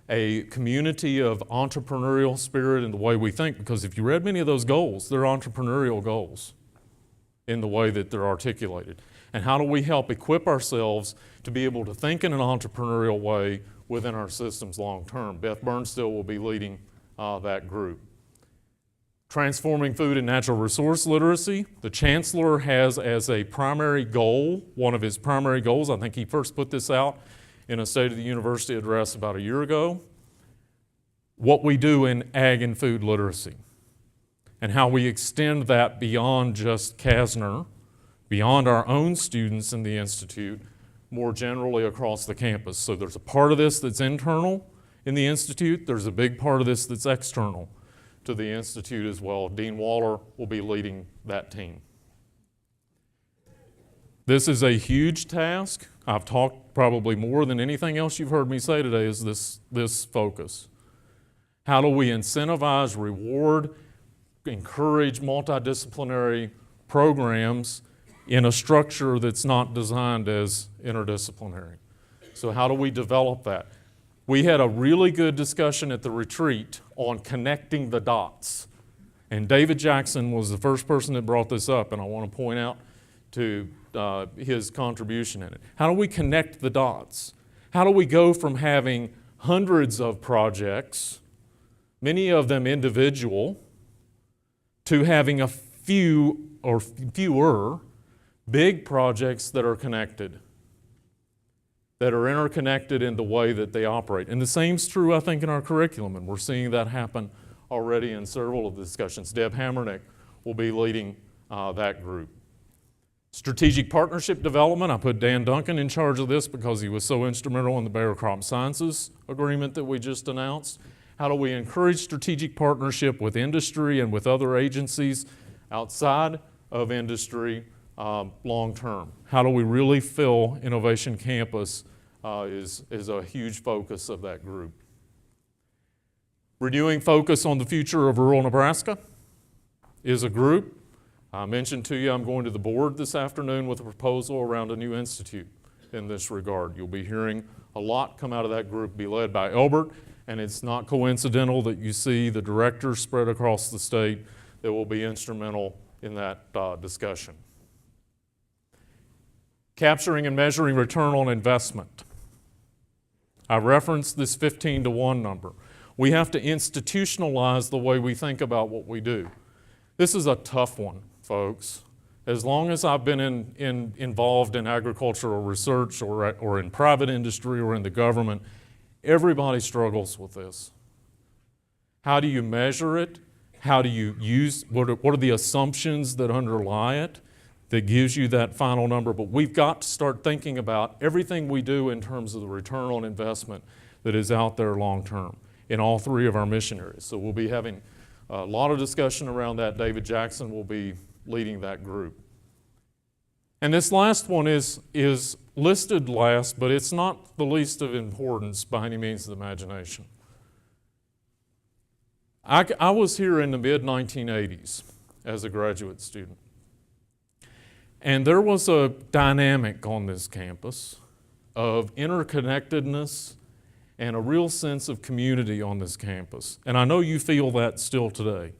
a community of entrepreneurial spirit in the way we think? Because if you read many of those goals, they're entrepreneurial goals in the way that they're articulated. And how do we help equip ourselves to be able to think in an entrepreneurial way within our systems long term? Beth Burnstill will be leading that group. Transforming food and natural resource literacy. The Chancellor has as a primary goal, one of his primary goals, I think he first put this out in a State of the University address about a year ago, what we do in ag and food literacy and how we extend that beyond just Kasner, beyond our own students in the Institute, more generally across the campus. So there's a part of this that's internal in the Institute. There's a big part of this that's external to the Institute as well. Dean Waller will be leading that team. This is a huge task. I've talked probably more than anything else you've heard me say today is this focus. How do we incentivize, reward, encourage multidisciplinary programs in a structure that's not designed as interdisciplinary? So how do we develop that? We had a really good discussion at the retreat on connecting the dots. And David Jackson was the first person that brought this up, and I want to point out to his contribution in it. How do we connect the dots? How do we go from having hundreds of projects, many of them individual, to having a few or fewer big projects that are connected, that are interconnected in the way that they operate? And the same's true, I think, in our curriculum, and we're seeing that happen already in several of the discussions. Deb Hammernick will be leading that group. Strategic partnership development, I put Dan Duncan in charge of this because he was so instrumental in the Bayer Crop Sciences agreement that we just announced. How do we encourage strategic partnership with industry and with other agencies outside of industry long term? How do we really fill Innovation Campus is a huge focus of that group. Renewing focus on the future of rural Nebraska is a group. I mentioned to you I'm going to the board this afternoon with a proposal around a new institute in this regard. You'll be hearing a lot come out of that group, be led by Elbert, and it's not coincidental that you see the directors spread across the state that will be instrumental in that discussion. Capturing and measuring return on investment. I referenced this 15-to-1 number. We have to institutionalize the way we think about what we do. This is a tough one, folks. As long as I've been involved in agricultural research or in private industry or in the government, everybody struggles with this. How do you measure it? How do you use, what are the assumptions that underlie it that gives you that final number? But we've got to start thinking about everything we do in terms of the return on investment that is out there long term in all three of our mission areas. So we'll be having a lot of discussion around that. David Jackson will be leading that group. And this last one is listed last, but it's not the least of importance by any means of the imagination. I was here in the mid-1980s as a graduate student. And there was a dynamic on this campus of interconnectedness and a real sense of community on this campus. And I know you feel that still today,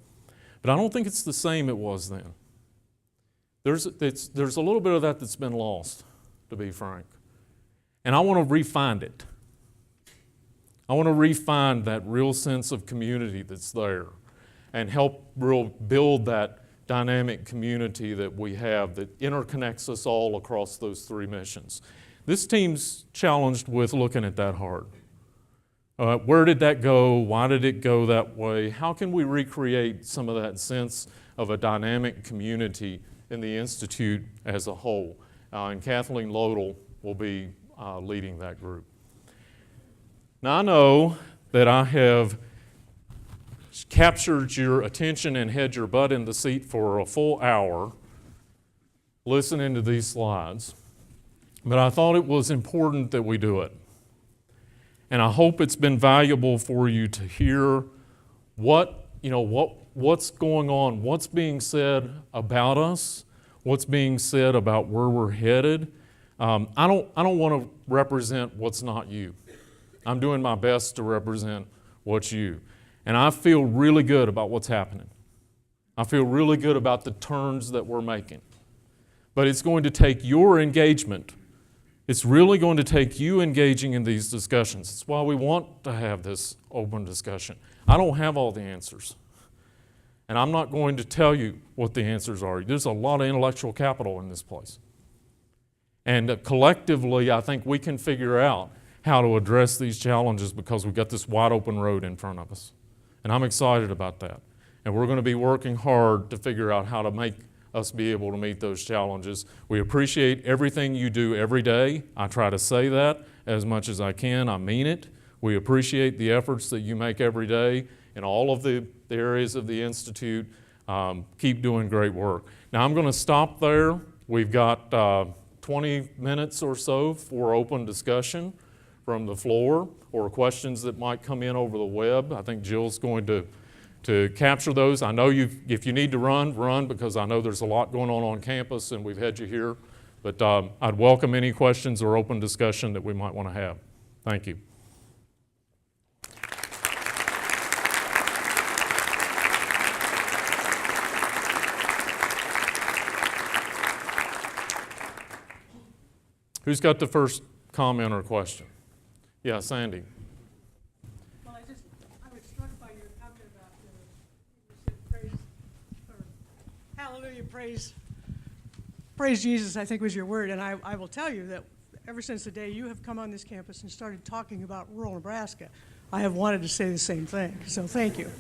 but I don't think it's the same it was then. There's a little bit of that that's been lost, to be frank. And I want to re-find it. I want to re-find that real sense of community that's there and help build that dynamic community that we have that interconnects us all across those three missions. This team's challenged with looking at that hard. Where did that go? Why did it go that way? How can we recreate some of that sense of a dynamic community in the Institute as a whole? And Kathleen Lodel will be leading that group. Now I know that I have captured your attention and had your butt in the seat for a full hour, listening to these slides, but I thought it was important that we do it. And I hope it's been valuable for you to hear what's going on, what's being said about us, what's being said about where we're headed. I don't want to represent what's not you. I'm doing my best to represent what's you. And I feel really good about what's happening. I feel really good about the turns that we're making. But it's going to take your engagement. It's really going to take you engaging in these discussions. That's why we want to have this open discussion. I don't have all the answers. And I'm not going to tell you what the answers are. There's a lot of intellectual capital in this place. And collectively, I think we can figure out how to address these challenges because we've got this wide open road in front of us. And I'm excited about that. And we're going to be working hard to figure out how to make us be able to meet those challenges. We appreciate everything you do every day. I try to say that as much as I can. I mean it. We appreciate the efforts that you make every day in all of the areas of the Institute. Keep doing great work. Now I'm going to stop there. We've got 20 minutes or so for open discussion from the floor or questions that might come in over the web. I think Jill's going to capture those. I know if you need to run because I know there's a lot going on campus and we've had you here. But I'd welcome any questions or open discussion that we might want to have. Thank you. Who's got the first comment or question? Yeah, Sandy. Well, I was struck by your comment about you said praise, or hallelujah, praise Jesus, I think was your word. And I will tell you that ever since the day you have come on this campus and started talking about rural Nebraska, I have wanted to say the same thing. So thank you.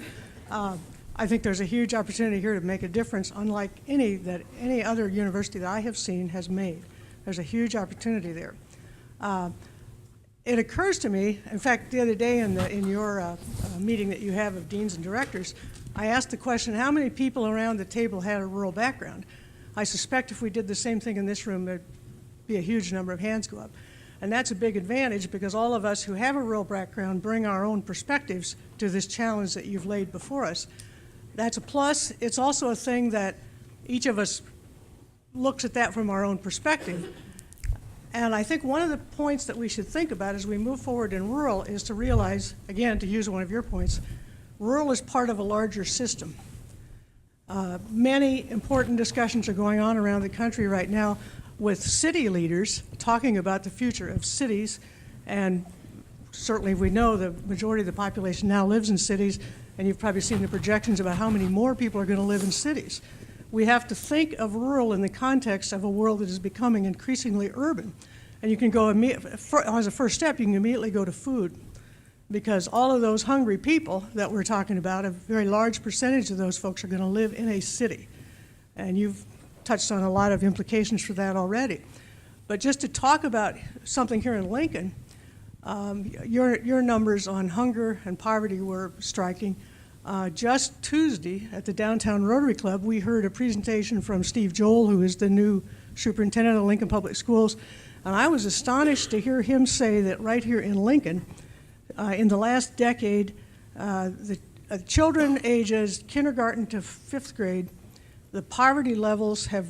I think there's a huge opportunity here to make a difference, unlike any other university that I have seen has made. There's a huge opportunity there. It occurs to me, in fact, the other day in your meeting that you have of deans and directors, I asked the question, how many people around the table had a rural background? I suspect if we did the same thing in this room, there'd be a huge number of hands go up. And that's a big advantage because all of us who have a rural background bring our own perspectives to this challenge that you've laid before us. That's a plus. It's also a thing that each of us looks at that from our own perspective. And I think one of the points that we should think about as we move forward in rural is to realize, again, to use one of your points, rural is part of a larger system. Many important discussions are going on around the country right now with city leaders talking about the future of cities, and certainly we know the majority of the population now lives in cities, and you've probably seen the projections about how many more people are going to live in cities. We have to think of rural in the context of a world that is becoming increasingly urban. And you can go, as a first step, you can immediately go to food. Because all of those hungry people that we're talking about, a very large percentage of those folks are going to live in a city. And you've touched on a lot of implications for that already. But just to talk about something here in Lincoln, your numbers on hunger and poverty were striking. Just Tuesday at the Downtown Rotary Club, we heard a presentation from Steve Joel, who is the new superintendent of Lincoln Public Schools, and I was astonished to hear him say that right here in Lincoln, in the last decade, the children ages kindergarten to 5th grade, the poverty levels have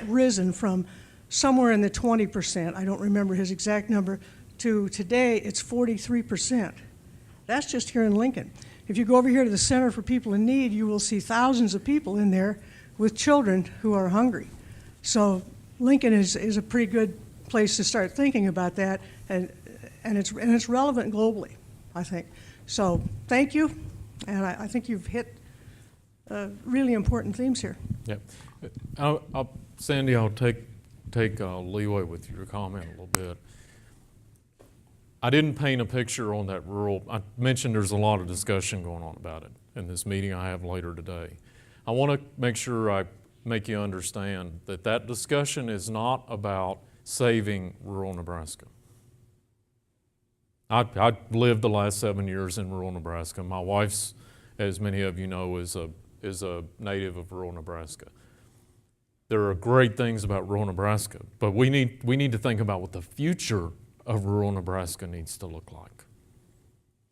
risen from somewhere in the 20%, I don't remember his exact number, to today it's 43%. That's just here in Lincoln. If you go over here to the Center for People in Need, you will see thousands of people in there with children who are hungry. So Lincoln is a pretty good place to start thinking about that, and it's relevant globally, I think. So thank you, and I think you've hit really important themes here. Yep. Sandy, I'll take leeway with your comment a little bit. I didn't paint a picture on that rural. I mentioned there's a lot of discussion going on about it in this meeting I have later today. I want to make sure I make you understand that that discussion is not about saving rural Nebraska. I lived the last 7 years in rural Nebraska. My wife's, as many of you know, is a native of rural Nebraska. There are great things about rural Nebraska, but we need to think about what the future of rural Nebraska needs to look like.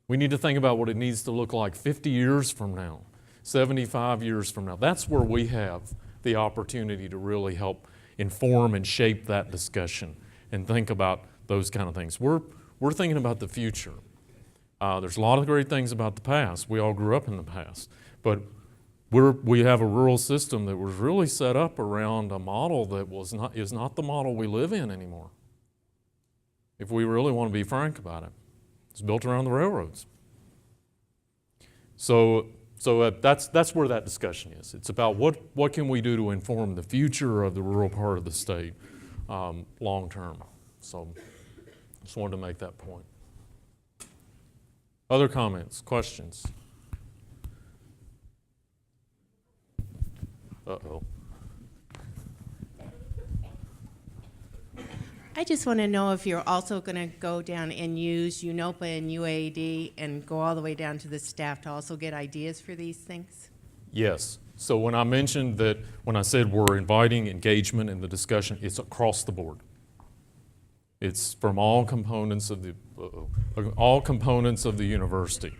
We need to think about what it needs to look like 50 years from now, 75 years from now. That's where we have the opportunity to really help inform and shape that discussion and think about those kind of things. We're thinking about the future. There's a lot of great things about the past. We all grew up in the past, but we have a rural system that was really set up around a model that is not the model we live in anymore. If we really want to be frank about it, it's built around the railroads. So that's where that discussion is. It's about what can we do to inform the future of the rural part of the state long term. So just wanted to make that point. Other comments, questions? Uh-oh. I just want to know if you're also going to go down and use UNOPA and UAD and go all the way down to the staff to also get ideas for these things? Yes. So when I said we're inviting engagement in the discussion, it's across the board. It's from all components of the university,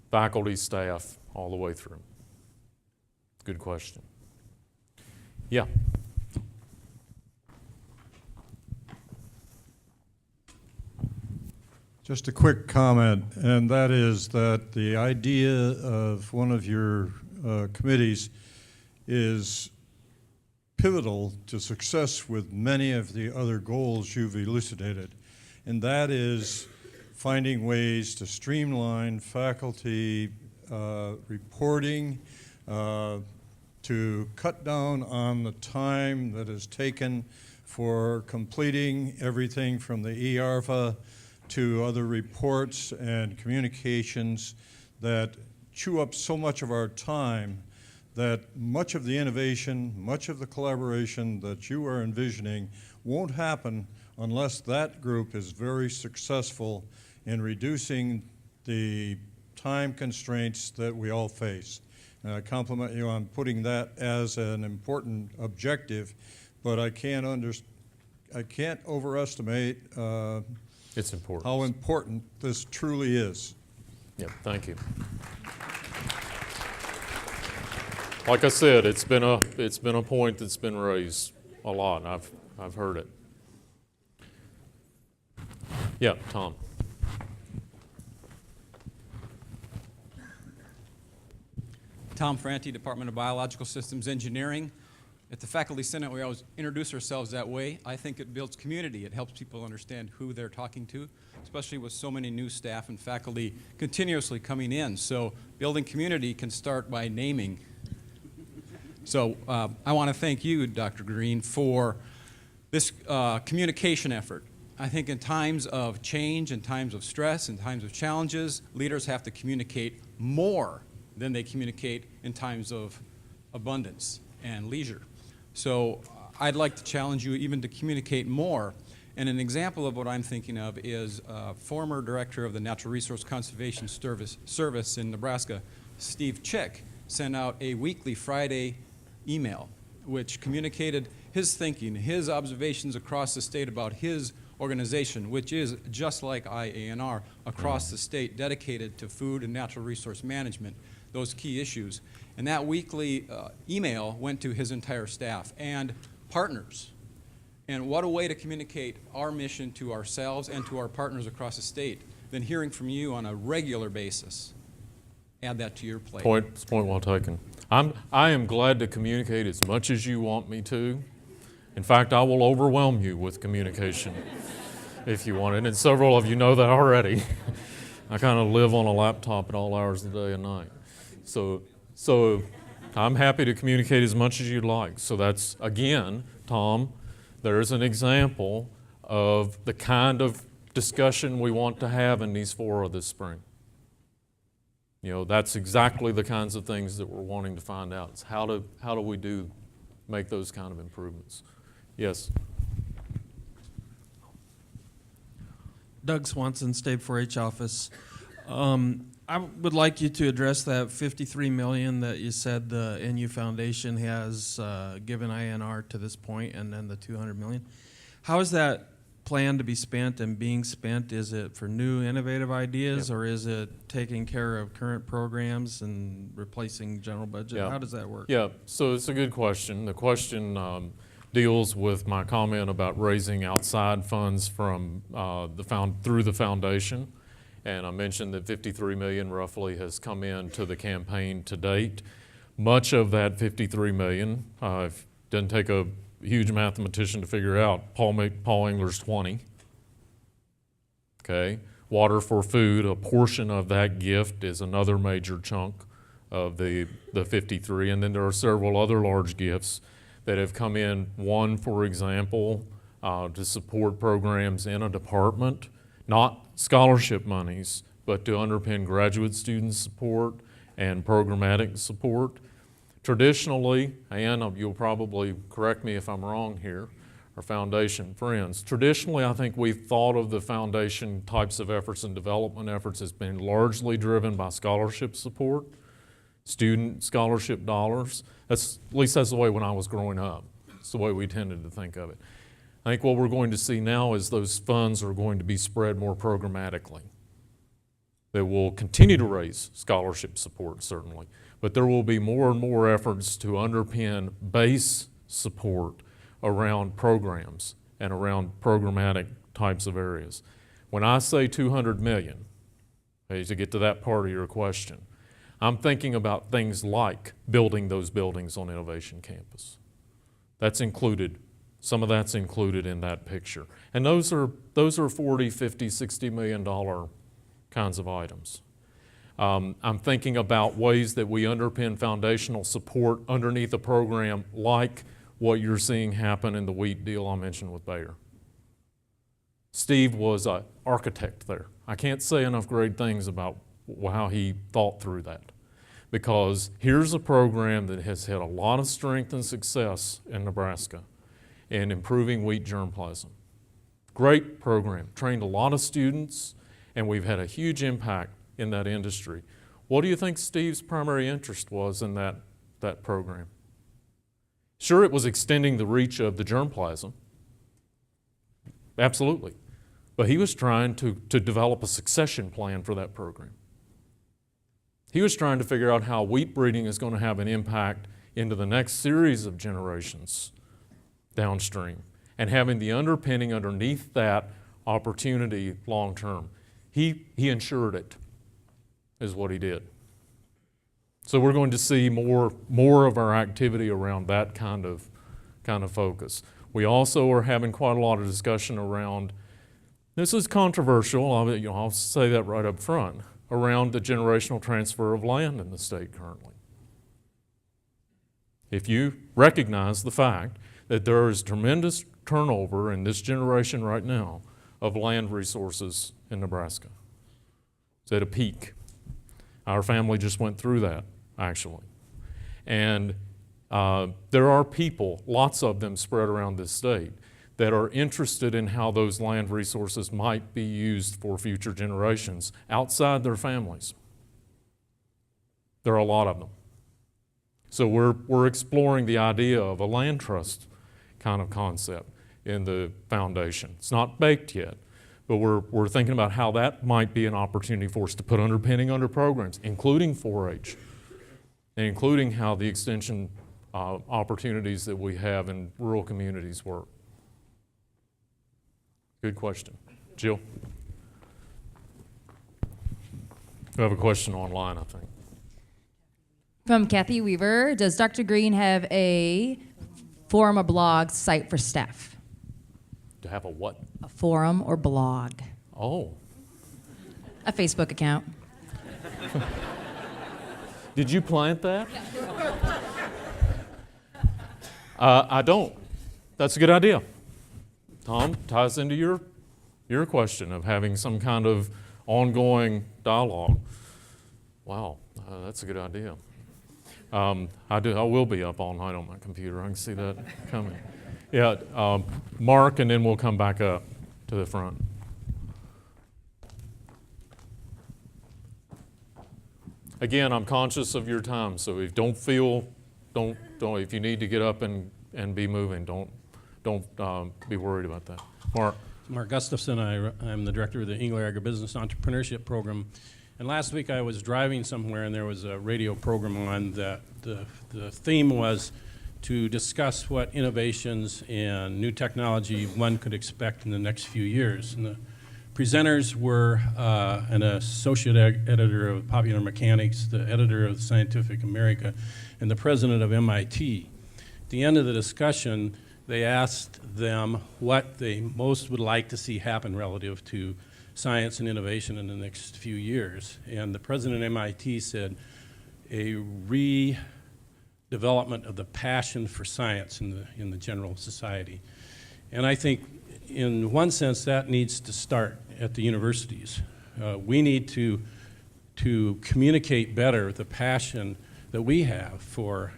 faculty, staff, all the way through. Good question. Yeah. Just a quick comment, and that is that the idea of one of your committees is pivotal to success with many of the other goals you've elucidated, and that is finding ways to streamline faculty reporting, to cut down on the time that is taken for completing everything from the EARFA to other reports and communications that chew up so much of our time that much of the innovation, much of the collaboration that you are envisioning won't happen unless that group is very successful in reducing the time constraints that we all face. And I compliment you on putting that as an important objective, but I can't overestimate It's important. how important this truly is. Yeah, thank you. Like I said, it's been a point that's been raised a lot, and I've heard it. Yeah, Tom. Tom Franti, Department of Biological Systems Engineering. At the Faculty Senate, we always introduce ourselves that way. I think it builds community. It helps people understand who they're talking to, especially with so many new staff and faculty continuously coming in. So building community can start by naming. So I want to thank you, Dr. Green, for this communication effort. I think in times of change, in times of stress, in times of challenges, leaders have to communicate more than they communicate in times of abundance and leisure. So I'd like to challenge you even to communicate more. And an example of what I'm thinking of is former director of the Natural Resource Conservation Service in Nebraska, Steve Chick, sent out a weekly Friday email which communicated his thinking, his observations across the state about his organization, which is just like IANR, across the state, dedicated to food and natural resource management, those key issues. And that weekly email went to his entire staff and partners. And what a way to communicate our mission to ourselves and to our partners across the state than hearing from you on a regular basis. Add that to your plate. Point well taken. I am glad to communicate as much as you want me to. In fact, I will overwhelm you with communication if you want it, and several of you know that already. I kind of live on a laptop at all hours of the day and night. So I'm happy to communicate as much as you'd like. So that's, again, Tom, there's an example of the kind of discussion we want to have in these fora this spring. You know, that's exactly the kinds of things that we're wanting to find out. It's how do we make those kind of improvements? Yes. Doug Swanson, State 4-H office. I would like you to address that 53 million that you said the NU Foundation has given IANR to this point, and then the 200 million. How is that planned to be spent and being spent? Is it for new innovative ideas, or is it taking care of current programs and replacing general budget? Yeah. How does that work? Yeah, so it's a good question. The question deals with my comment about raising outside funds from through the foundation. And I mentioned that 53 million roughly has come in to the campaign to date. Much of that 53 million, doesn't take a huge mathematician to figure out, Paul Engler's 20. Okay, Water for Food, a portion of that gift is another major chunk of the 53. And then there are several other large gifts that have come in. One, for example, to support programs in a department, not scholarship monies, but to underpin graduate student support and programmatic support. Traditionally, and you'll probably correct me if I'm wrong here, our foundation friends, traditionally I think we've thought of the foundation types of efforts and development efforts as being largely driven by scholarship support, student scholarship dollars. At least that's the way when I was growing up. It's the way we tended to think of it. I think what we're going to see now is those funds are going to be spread more programmatically. They will continue to raise scholarship support, certainly, but there will be more and more efforts to underpin base support around programs and around programmatic types of areas. When I say 200 million, to get to that part of your question, I'm thinking about things like building those buildings on Innovation Campus. That's included. Some of that's included in that picture. And those are 40, 50, $60 million kinds of items. I'm thinking about ways that we underpin foundational support underneath a program like what you're seeing happen in the wheat deal I mentioned with Bayer. Steve was an architect there. I can't say enough great things about how he thought through that, because here's a program that has had a lot of strength and success in Nebraska in improving wheat germplasm. Great program, trained a lot of students, and we've had a huge impact in that industry. What do you think Steve's primary interest was in that program? Sure, it was extending the reach of the germplasm, absolutely, but he was trying to develop a succession plan for that program. He was trying to figure out how wheat breeding is going to have an impact into the next series of generations downstream, and having the underpinning underneath that opportunity long term. He ensured it, is what he did. So we're going to see more of our activity around that kind of focus. We also are having quite a lot of discussion around, this is controversial, I'll say that right up front, around the generational transfer of land in the state currently. If you recognize the fact that there is tremendous turnover in this generation right now of land resources in Nebraska. It's at a peak. Our family just went through that, actually. And there are people, lots of them spread around this state, that are interested in how those land resources might be used for future generations outside their families. There are a lot of them. So we're exploring the idea of a land trust kind of concept in the foundation. It's not baked yet, but we're thinking about how that might be an opportunity for us to put underpinning under programs, including 4-H, and including how the extension opportunities that we have in rural communities work. Good question. Jill? We have a question online, I think. From Kathy Weaver, does Dr. Green have a forum or blog site for staff? To have a what? A forum or blog. Oh. A Facebook account. Did you plant that? I don't. That's a good idea. Tom, ties into your question of having some kind of ongoing dialogue. Wow, that's a good idea. I will be up all night on my computer. I can see that coming. Yeah, Mark, and then we'll come back up to the front. Again, I'm conscious of your time, so if if you need to get up and be moving, don't be worried about that. Mark. Mark Gustafson, I'm the director of the Engler Agribusiness Entrepreneurship Program. And last week I was driving somewhere and there was a radio program on that the theme was to discuss what innovations and new technology one could expect in the next few years. And the presenters were an associate editor of Popular Mechanics, the editor of Scientific America, and the president of MIT. At the end of the discussion, they asked them what they most would like to see happen relative to science and innovation in the next few years. And the president of MIT said a redevelopment of the passion for science in the general society. And I think in one sense that needs to start at the universities. We need to communicate better the passion that we have for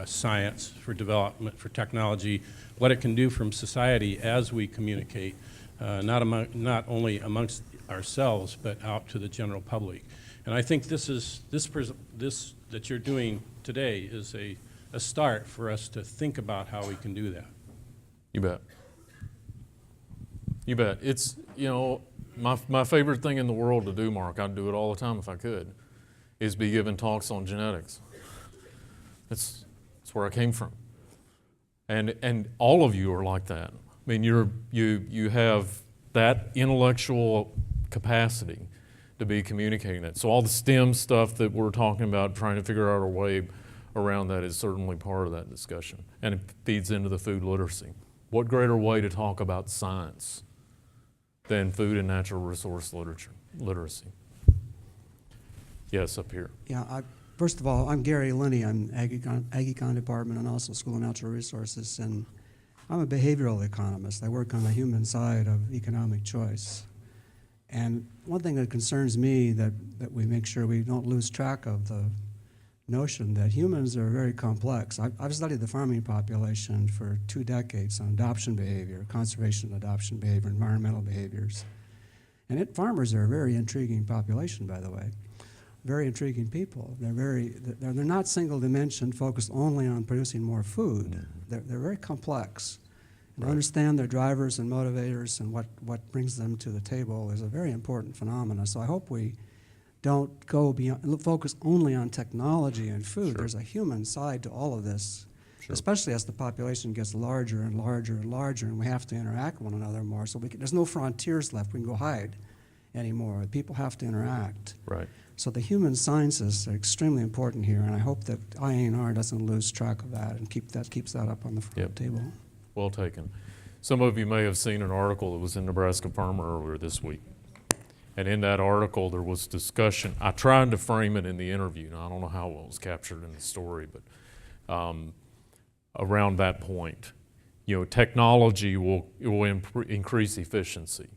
science, for development, for technology, what it can do from society as we communicate, not only amongst ourselves, but out to the general public. And I think this that you're doing today is a start for us to think about how we can do that. You bet. You bet. It's, my favorite thing in the world to do, Mark, I'd do it all the time if I could, is be giving talks on genetics. That's where I came from. And all of you are like that. I mean, you have that intellectual capacity to be communicating that. So all the STEM stuff that we're talking about, trying to figure out a way around that, is certainly part of that discussion. And it feeds into the food literacy. What greater way to talk about science than food and natural resource literacy? Yes, up here. Yeah, first of all, I'm Gary Linney. I'm Ag-Econ Department and also School of Natural Resources, and I'm a behavioral economist. I work on the human side of economic choice. And one thing that concerns me that we make sure we don't lose track of the notion that humans are very complex. I've studied the farming population for 2 decades on adoption behavior, conservation adoption behavior, environmental behaviors. And farmers are a very intriguing population, by the way. Very intriguing people. They're not single dimension, focused only on producing more food. They're very complex. And understand their drivers and motivators and what brings them to the table is a very important phenomenon. So I hope we don't go beyond, focus only on technology and food. Sure. There's a human side to all of this, sure, especially as the population gets larger and larger and larger, and we have to interact with one another more. So there's no frontiers left we can go hide anymore. People have to interact. Right. So the human sciences are extremely important here, and I hope that IANR doesn't lose track of that and keeps that up on the front table. Well taken. Some of you may have seen an article that was in Nebraska Farmer earlier this week. And in that article, there was discussion. I tried to frame it in the interview. Now, I don't know how well it was captured in the story, but around that point, technology will increase efficiency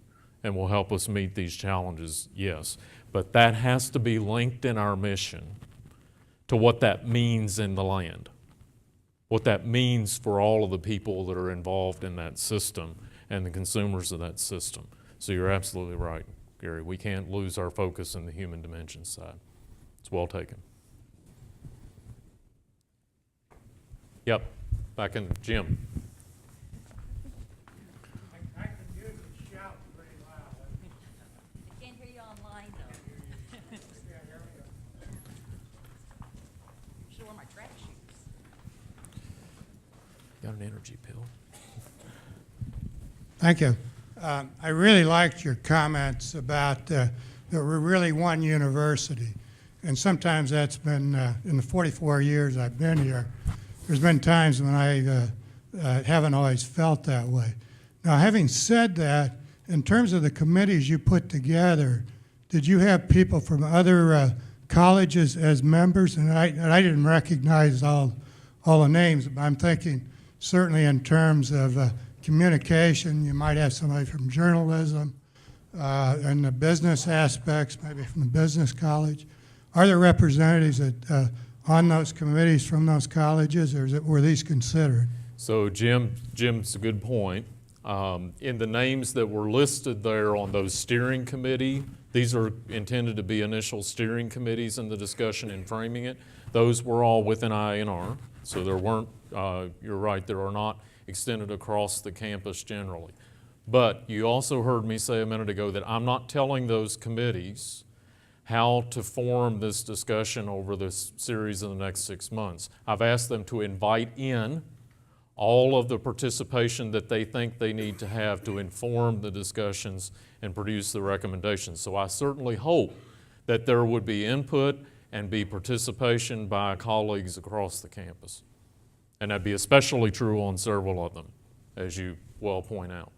and will help us meet these challenges, yes. But that has to be linked in our mission to what that means in the land, what that means for all of the people that are involved in that system and the consumers of that system. So you're absolutely right, Gary. We can't lose our focus in the human dimension side. It's well taken. Yep, back in Jim. I can hear you shout pretty loud. I can't hear you online, though. Should wear my track shoes. Got an energy pill? Thank you. I really liked your comments about that we're really one university. And sometimes that's been, in the 44 years I've been here, there's been times when I haven't always felt that way. Now, having said that, in terms of the committees you put together, did you have people from other colleges as members? And I didn't recognize all the names, but I'm thinking certainly in terms of communication, you might have somebody from journalism and the business aspects, maybe from the business college. Are there representatives on those committees from those colleges, or were these considered? So Jim's a good point. In the names that were listed there on those steering committee These are intended to be initial steering committees in the discussion and framing it. Those were all within IANR, so there weren't, you're right, there are not extended across the campus generally. But you also heard me say a minute ago that I'm not telling those committees how to form this discussion over this series in the next 6 months. I've asked them to invite in all of the participation that they think they need to have to inform the discussions and produce the recommendations. So I certainly hope that there would be input and be participation by colleagues across the campus. And that'd be especially true on several of them, as you well point out.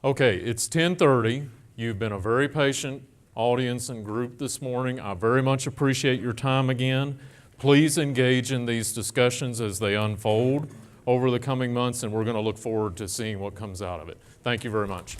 Okay, it's 10:30. You've been a very patient audience and group this morning. I very much appreciate your time again. Please engage in these discussions as they unfold over the coming months, and we're going to look forward to seeing what comes out of it. Thank you very much.